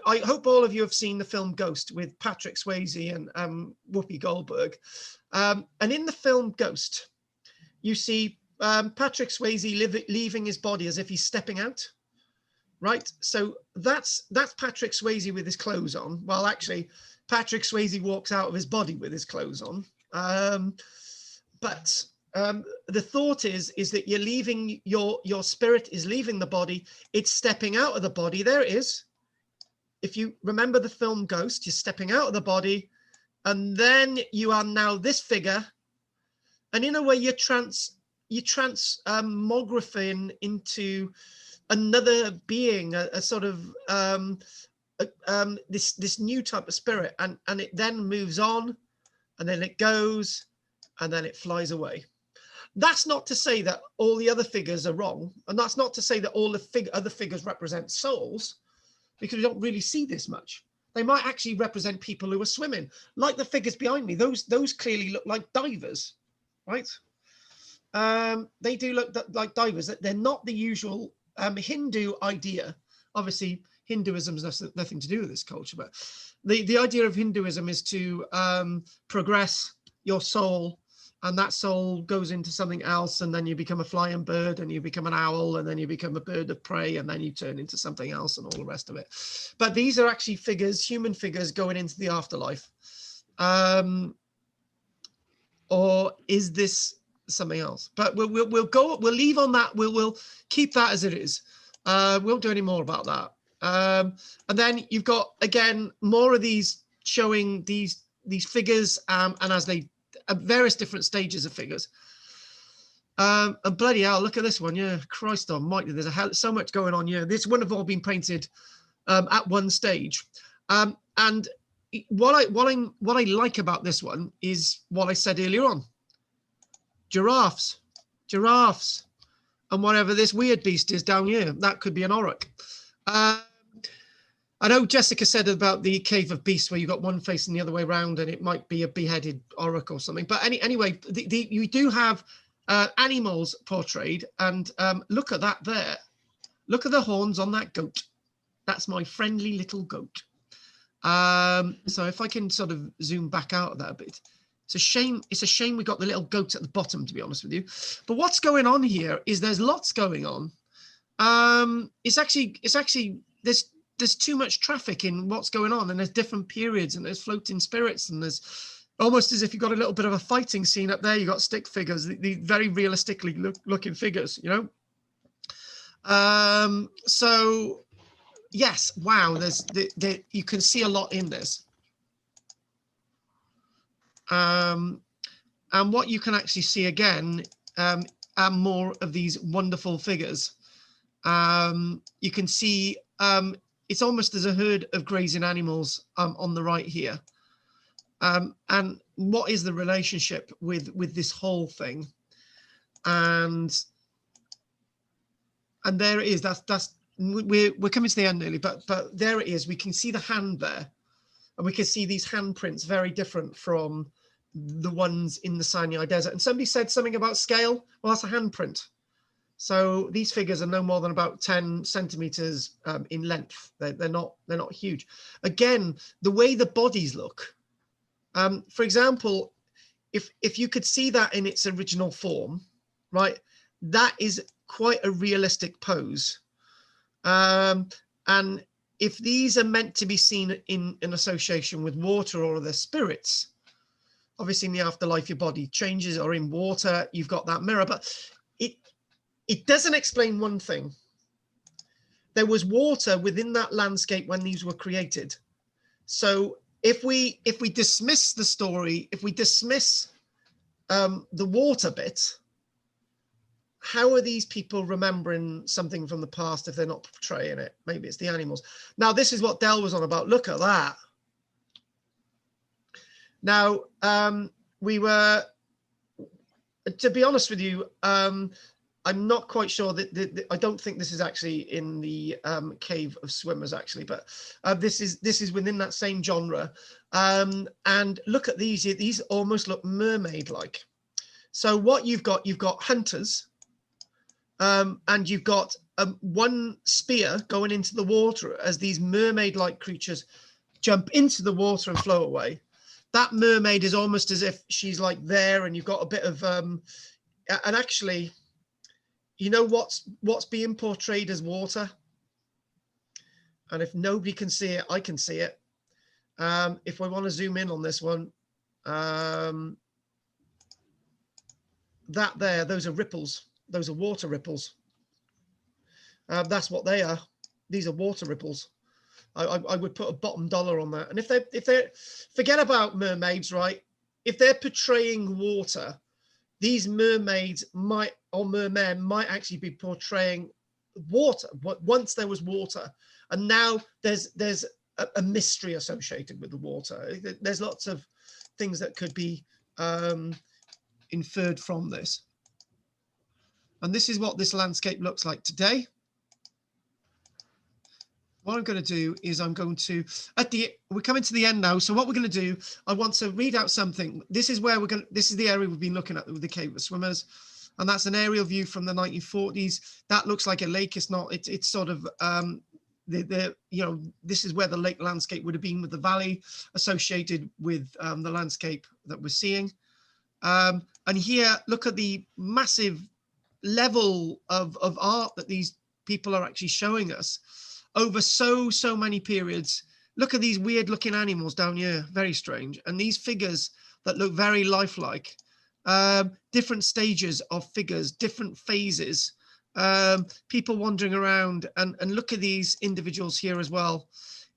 I hope all of you have seen the film Ghost with Patrick Swayze and Whoopi Goldberg. And in the film Ghost, you see Patrick Swayze leaving his body as if he's stepping out, right? So that's Patrick Swayze with his clothes on. Well, actually, Patrick Swayze walks out of his body with his clothes on. But the thought is that you're leaving, your spirit is leaving the body, it's stepping out of the body. There it is. If you remember the film Ghost, you're stepping out of the body, and then you are now this figure, and in a way you're transmogrifying into another being, a sort of this new type of spirit, and it then moves on, and then it goes, and then it flies away. That's not to say that all the other figures are wrong, and that's not to say that all the other figures represent souls, because we don't really see this much. They might actually represent people who are swimming, like the figures behind me. Those clearly look like divers, right? They do look like divers. They're not the usual Hindu idea. Obviously, Hinduism has nothing to do with this culture, but the idea of Hinduism is to progress your soul, and that soul goes into something else, and then you become a flying bird, and you become an owl, and then you become a bird of prey, and then you turn into something else, and all the rest of it. But these are actually figures, human figures, going into the afterlife. Or is this something else? But we'll leave on that. We'll keep that as it is. We won't do any more about that. And then you've got, again, more of these showing these figures, and as they at various different stages of figures. And bloody hell, look at this one. Yeah, Christ almighty, there's so much going on here. This wouldn't have all been painted at one stage. And what I like about this one is what I said earlier on. Giraffes, and whatever this weird beast is down here, that could be an auroch. I know Jessica said about the Cave of Beasts where you got one facing the other way around, and it might be a beheaded auroch or something. But anyway, you do have animals portrayed, and look at that there. Look at the horns on that goat. That's my friendly little goat. So if I can sort of zoom back out of that a bit. It's a shame we got the little goat at the bottom, to be honest with you. But what's going on here is there's lots going on. It's actually there's too much traffic in what's going on, and there's different periods, and there's floating spirits, and there's almost as if you've got a little bit of a fighting scene up there. You got stick figures, the very realistically looking figures, you know. So yes, wow, there's you can see a lot in this. And what you can actually see again are more of these wonderful figures. You can see it's almost as a herd of grazing animals on the right here. And what is the relationship with this whole thing? And And there it is. We're coming to the end nearly, but there it is. We can see the hand there, and we can see these handprints very different from the ones in the Sinai Desert. And somebody said something about scale. Well, that's a handprint. So these figures are no more than about 10 centimeters in length. They're not huge. Again, the way the bodies look. For example, if you could see that in its original form, right, that is quite a realistic pose. And if these are meant to be seen in association with water or other spirits, obviously in the afterlife, your body changes, or in water, you've got that mirror, but it doesn't explain one thing. There was water within that landscape when these were created. So if we dismiss the story, if we dismiss the water bit, how are these people remembering something from the past if they're not portraying it? Maybe it's the animals. Now, this is what Del was on about. Look at that. Now, we were, to be honest with you, I'm not quite sure that I don't think this is actually in the Cave of Swimmers, actually, but this is within that same genre. And look at these almost look mermaid-like. So what you've got hunters, and you've got one spear going into the water as these mermaid-like creatures jump into the water and flow away. That mermaid is almost as if she's like there, and you've got a bit of, and actually, you know what's being portrayed as water? And if nobody can see it, I can see it. If we want to zoom in on this one, that there, those are ripples. Those are water ripples. That's what they are. These are water ripples. I would put a bottom dollar on that. And if they forget about mermaids, right? If they're portraying water, these mermaids or mermen might actually be portraying water. But once there was water, and now there's a mystery associated with the water. There's lots of things that could be inferred from this. And this is what this landscape looks like today. What I'm going to do is we're coming to the end now. So what we're going to do, I want to read out something. This is the area we've been looking at with the Cave of Swimmers. And that's an aerial view from the 1940s. That looks like a lake. It's not, it's sort of, this is where the lake landscape would have been, with the valley associated with the landscape that we're seeing. And here, look at the massive level of art that these people are actually showing us over so many periods. Look at these weird looking animals down here, very strange, and these figures that look very lifelike. Different stages of figures, different phases, people wandering around, and look at these individuals here as well.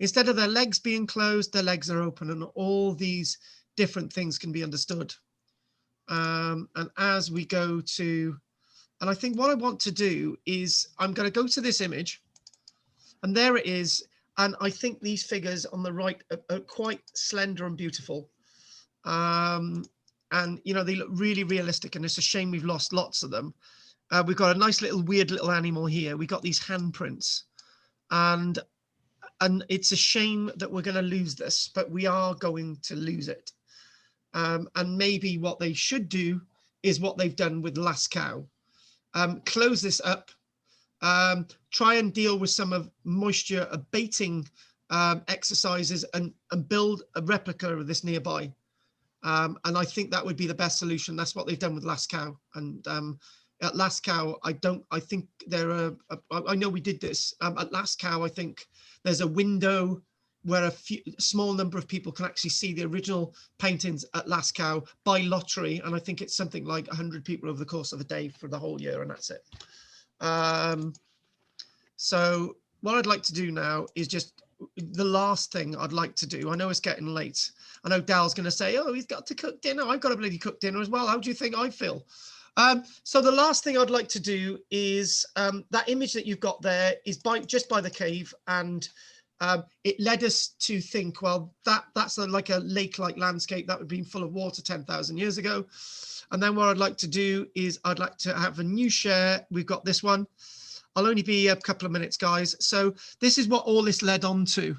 Instead of their legs being closed, their legs are open, and all these different things can be understood. And as we go to, and I think what I want to do is I'm going to go to this image, and there it is. And I think these figures on the right are quite slender and beautiful. And, you know, they look really realistic, and it's a shame we've lost lots of them. We've got a nice little weird little animal here. We got these handprints, and it's a shame that we're going to lose this, but we are going to lose it. And maybe what they should do is what they've done with Lascaux. Close this up, try and deal with some of moisture abating exercises, and build a replica of this nearby. And I think that would be the best solution. That's what they've done with Lascaux. And at Lascaux, I think I know we did this. At Lascaux, I think there's a window where a small number of people can actually see the original paintings at Lascaux by lottery. And I think it's something like 100 people over the course of a day for the whole year, and that's it. So what I'd like to do now is just the last thing I'd like to do. I know it's getting late. I know Dal's going to say, oh, he's got to cook dinner. I've got to bloody cook dinner as well. How do you think I feel? So the last thing I'd like to do is that image that you've got there is just by the cave, and it led us to think, well, that's like a lake-like landscape that would have been full of water 10,000 years ago. And then what I'd like to do is I'd like to have a new share. We've got this one. I'll only be a couple of minutes, guys. So this is what all this led on to.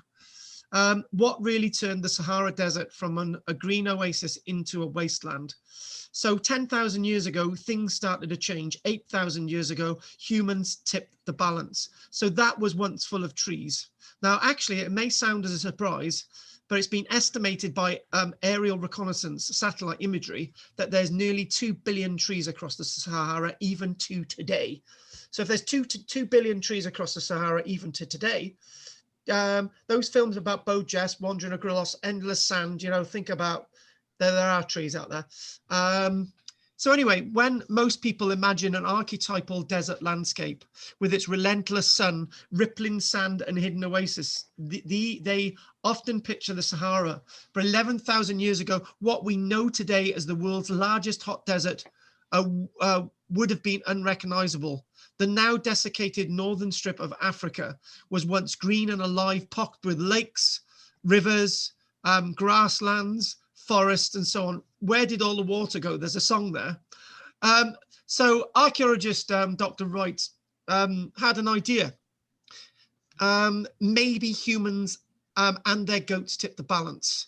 What really turned the Sahara Desert from a green oasis into a wasteland. So 10,000 years ago, things started to change. 8,000 years ago, humans tipped the balance. So that was once full of trees. Now, actually, it may sound as a surprise, but it's been estimated by aerial reconnaissance, satellite imagery, that there's nearly 2 billion trees across the Sahara, even to today. So if there's 2 billion trees across the Sahara, even to today, those films about Bo Jess wandering across endless sand, you know, think about there are trees out there. So anyway, when most people imagine an archetypal desert landscape with its relentless sun, rippling sand and hidden oasis, they often picture the Sahara. But 11,000 years ago, what we know today as the world's largest hot desert would have been unrecognizable. The now desiccated northern strip of Africa was once green and alive, pocked with lakes, rivers, grasslands, forests, and so on. Where did all the water go? There's a song there. So archaeologist Dr. Wright had an idea. Maybe humans and their goats tipped the balance,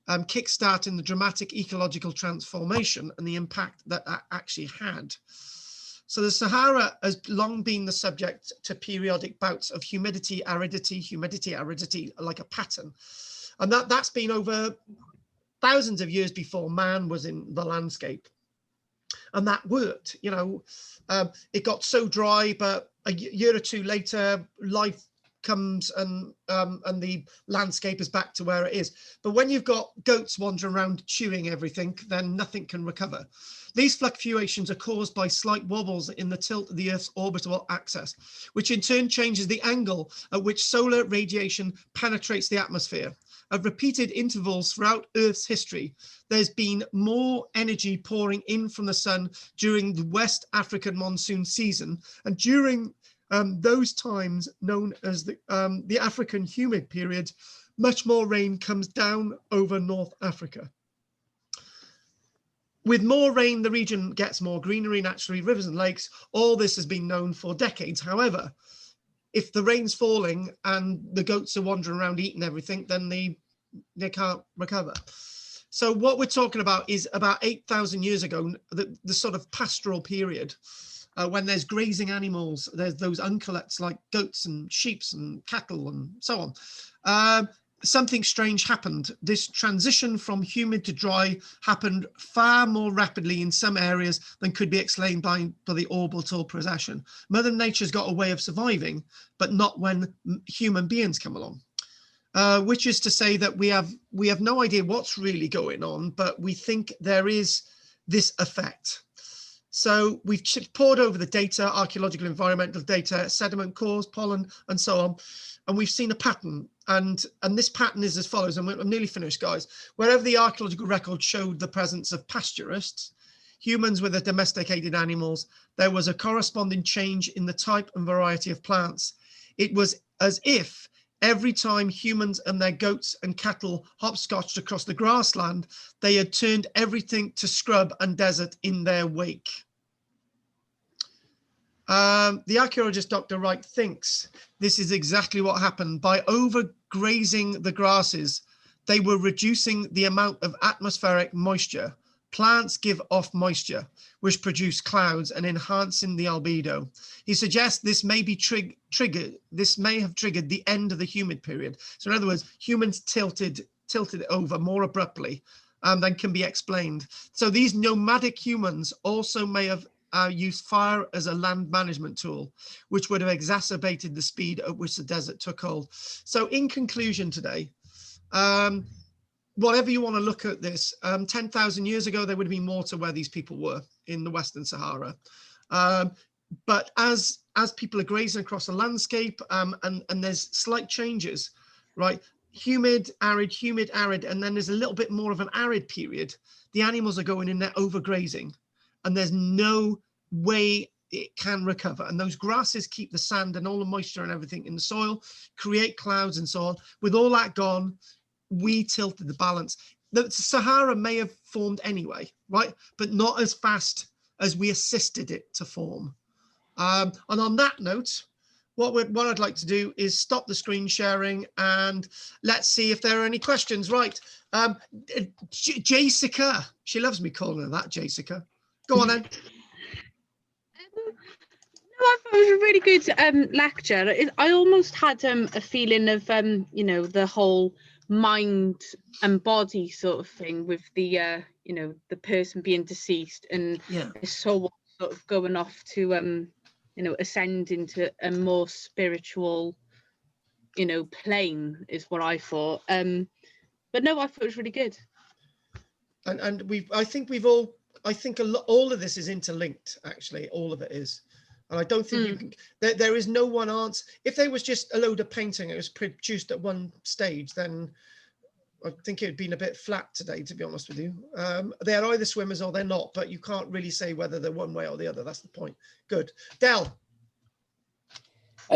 kickstarting the dramatic ecological transformation and the impact that actually had. So the Sahara has long been the subject to periodic bouts of humidity, aridity, like a pattern. And that's been over thousands of years before man was in the landscape. And that worked, you know. It got so dry, but a year or two later, life comes and the landscape is back to where it is. But when you've got goats wandering around chewing everything, then nothing can recover. These fluctuations are caused by slight wobbles in the tilt of the Earth's orbital axis, which in turn changes the angle at which solar radiation penetrates the atmosphere. At repeated intervals throughout Earth's history, there's been more energy pouring in from the sun during the West African monsoon season, and during those times known as the African humid period, much more rain comes down over North Africa. With more rain, the region gets more greenery, naturally, rivers and lakes. All this has been known for decades. However, if the rain's falling and the goats are wandering around eating everything, then they can't recover. So what we're talking about is about 8,000 years ago, the sort of pastoral period, when there's grazing animals, there's those uncollets like goats and sheep and cattle and so on. Something strange happened. This transition from humid to dry happened far more rapidly in some areas than could be explained by the orbital precession. Mother Nature's got a way of surviving, but not when human beings come along. Which is to say that we have no idea what's really going on, but we think there is this effect. So we've poured over the data, archaeological, environmental data, sediment cores, pollen, and so on, and we've seen a pattern. And this pattern is as follows, and I'm nearly finished, guys. Wherever the archaeological record showed the presence of pasturists, humans with the domesticated animals, there was a corresponding change in the type and variety of plants. It was as if every time humans and their goats and cattle hopscotched across the grassland, they had turned everything to scrub and desert in their wake. The archaeologist Dr. Wright thinks this is exactly what happened. By overgrazing the grasses, they were reducing the amount of atmospheric moisture. Plants give off moisture, which produce clouds and enhancing the albedo. He suggests this may be this may have triggered the end of the humid period. So in other words, humans tilted it over more abruptly than can be explained. So these nomadic humans also may have used fire as a land management tool, which would have exacerbated the speed at which the desert took hold. So in conclusion today, whatever you want to look at this, 10,000 years ago, there would have been more to where these people were in the Western Sahara. But as people are grazing across the landscape and there's slight changes, right? Humid, arid, and then there's a little bit more of an arid period. The animals are going in there overgrazing, and there's no way it can recover. And those grasses keep the sand and all the moisture and everything in the soil, create clouds and so on. With all that gone, we tilted the balance. The Sahara may have formed anyway, right? But not as fast as we assisted it to form. And on that note, what I'd like to do is stop the screen sharing and let's see if there are any questions. Right, Jessica, she loves me calling her that, Jessica. Go on then. No, I thought it was a really good lecture. I almost had a feeling of you know, the whole mind and body sort of thing with the you know, the person being deceased and the soul sort of going off to you know, ascend into a more spiritual, you know, plane is what I thought. But no, I thought it was really good. And I think all of this is interlinked, actually. All of it is. And I don't think you can, there is no one answer. If there was just a load of painting, it was produced at one stage, then I think it had been a bit flat today, to be honest with you. They're either swimmers or they're not, but you can't really say whether they're one way or the other. That's the point. Good. Del.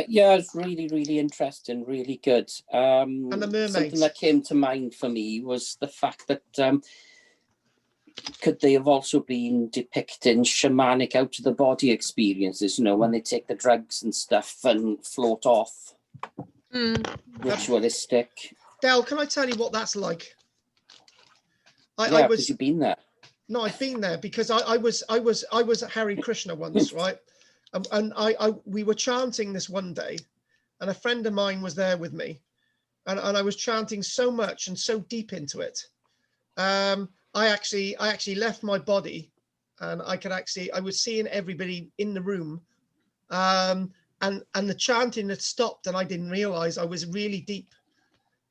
Yeah, it's really, really interesting, really good. And the mermaids. Something that came to mind for me was the fact that could they have also been depicting shamanic out of the body experiences, you know, when they take the drugs and stuff and float off? Ritualistic. Del, can I tell you what that's like? Yeah, because you've been there. No, I've been there because I was at Hare Krishna once, right? And we were chanting this one day, and a friend of mine was there with me, and I was chanting so much and so deep into it. I actually left my body, and I was seeing everybody in the room, and the chanting had stopped, and I didn't realize I was really deep.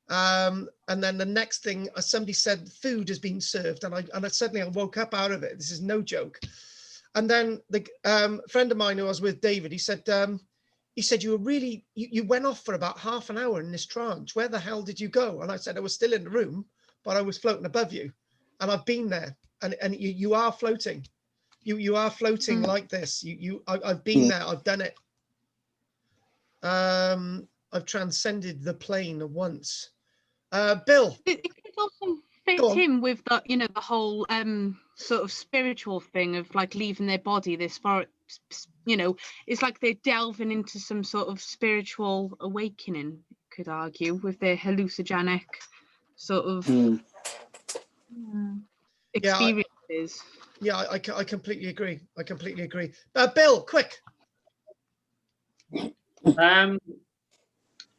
And then the next thing, somebody said food has been served, and suddenly I woke up out of it. This is no joke. And then the friend of mine who I was with, David, he said you were really, you went off for about half an hour in this trance. Where the hell did you go? And I said I was still in the room, but I was floating above you. And I've been there, and you are floating. You are floating like this. I've been there. I've done it. I've transcended the plane once. Bill. It could also fit in with the, you know, the whole sort of spiritual thing of like leaving their body. This far, you know, it's like they're delving into some sort of spiritual awakening. You could argue with their hallucinogenic sort of experiences. Yeah, I completely agree. I completely agree. Bill, quick.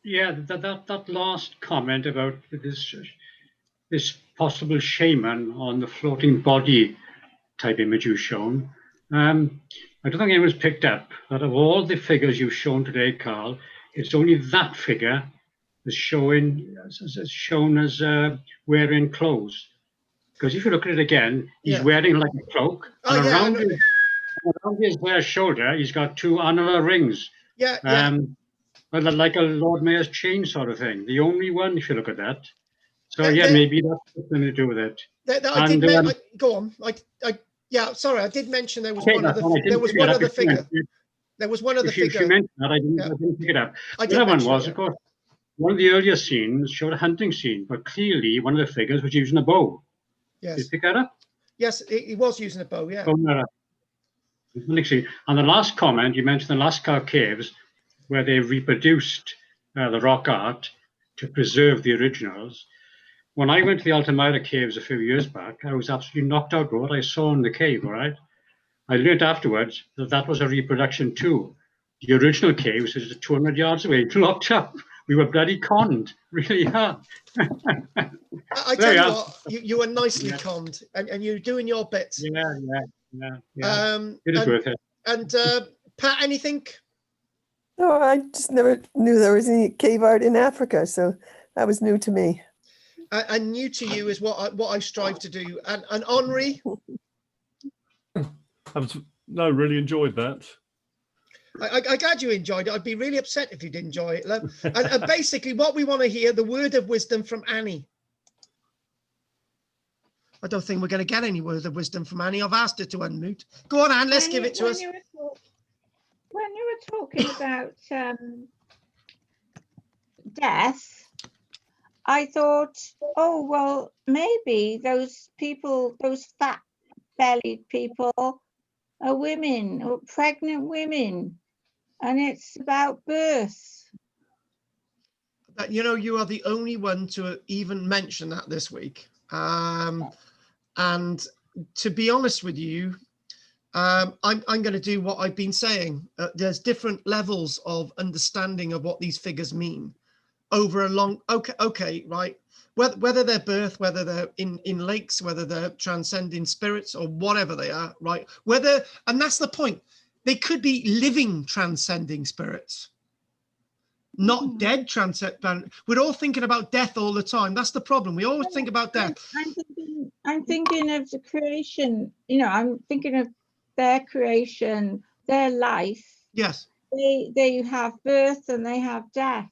Yeah, that last comment about this possible shaman on the floating body type image you've shown. I don't think anyone's picked up that of all the figures you've shown today, Carl, it's only that figure that's shown as wearing clothes. Because if you look at it again, he's wearing like a cloak, and around his shoulder, he's got two annular rings. But like a Lord Mayor's chain sort of thing. The only one, if you look at that. So maybe that's something to do with it. Go on. Sorry, I did mention there was one other figure. There was one other figure. If you mentioned that, I didn't pick it up. The other one was, of course, one of the earlier scenes showed a hunting scene, but clearly one of the figures was using a bow. Yes. Did you pick that up? Yes, he was using a bow, yeah. And the last comment, you mentioned the Lascaux Caves, where they reproduced the rock art to preserve the originals. When I went to the Altamira Caves a few years back, I was absolutely knocked out by what I saw in the cave, all right? I learned afterwards that that was a reproduction too. The original caves is 200 yards away, locked up. We were bloody conned, really hard. I tell you what, you were nicely conned, and you're doing your bit. Yeah. It is worth it. And Pat, anything? No, I just never knew there was any cave art in Africa, so that was new to me. And new to you is what I strive to do. And Henri? Really enjoyed that. I'm glad you enjoyed it. I'd be really upset if you didn't enjoy it. And basically what we want to hear, the word of wisdom from Annie. I don't think we're going to get any word of wisdom from Annie. I've asked her to unmute. Go on, Anne, let's give it to us. When you were talking about death, I thought, oh, well, maybe those people, those fat-bellied people are women or pregnant women. and it's about birth. That, you know, you are the only one to even mention that this week. And to be honest with you, I'm going to do what I've been saying. There's different levels of understanding of what these figures mean over a long. Okay, right. Whether they're birth, whether they're in lakes, whether they're transcending spirits or whatever they are, right? And that's the point. They could be living transcending spirits, not dead transcending. We're all thinking about death all the time. That's the problem. We always think about death. I'm thinking of the creation. You know, I'm thinking of their creation, their life. Yes. They have birth and they have death.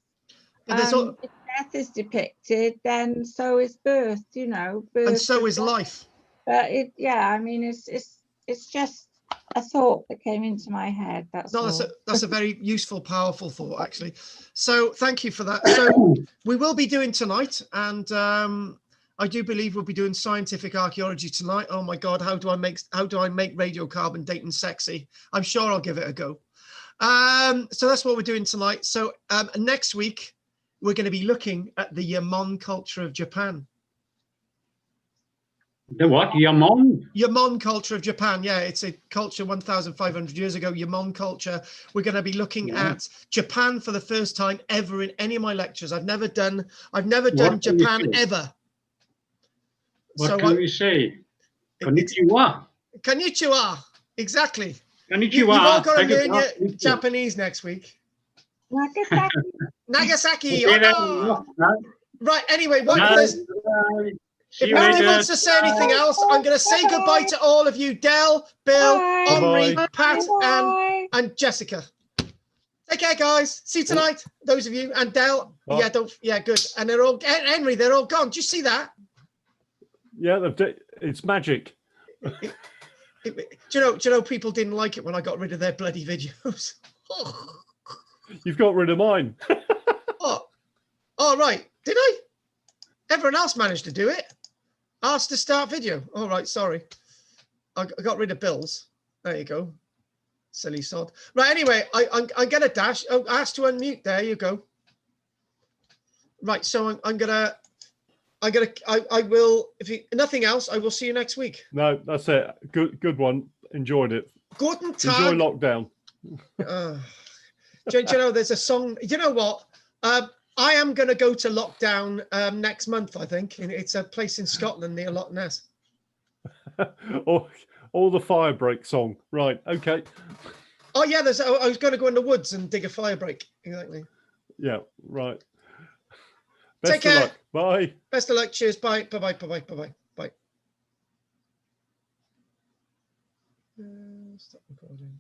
But there's if death is depicted, then so is birth. You know, birth and so is life. But I mean, it's just a thought that came into my head. That's a very useful, powerful thought, actually. So thank you for that. So we will be doing tonight, and I do believe we'll be doing scientific archaeology tonight. Oh my God, how do I make radiocarbon dating sexy? I'm sure I'll give it a go. So that's what we're doing tonight. So next week we're going to be looking at the Yamon culture of Japan. The what? Yamon? Yamon culture of Japan. Yeah, it's a culture 1,500 years ago. Yamon culture. We're going to be looking at Japan for the first time ever in any of my lectures. I've never done Japan ever. What can we say? Konnichiwa. Konnichiwa. Exactly. Konnichiwa. You've all got to learn your Japanese next week. Nagasaki. Nagasaki. Oh, no. Right. Anyway, if nobody wants to say anything else, I'm going to say goodbye to all of you, Del, Bill, Henri, Pat, and Jessica. Take care, guys. See you tonight, those of you. And Del, good. And they're all, Henry, they're all gone. Do you see that? Yeah, it's magic. Do you know people didn't like it when I got rid of their bloody videos? You've got rid of mine. Oh, right. Did I? Everyone else managed to do it. Asked to start video. All right, sorry. I got rid of Bill's. There you go. Silly sod. Right, anyway, I'm going to dash. Oh, asked to unmute. There you go. Right, so I will, if nothing else, I will see you next week. No, that's it. Good one. Enjoyed it. Guten Tag. Enjoy lockdown. Do you know, there's a song, you know what? I am going to go to lockdown next month, I think. It's a place in Scotland near Loch Ness. or the fire break song. Right, okay. Oh, yeah, I was going to go in the woods and dig a fire break. Exactly. Yeah, right. Take care. Luck. Bye. Best of luck. Cheers. Bye. Bye-bye. Bye-bye. Bye-bye. Bye. Stop recording.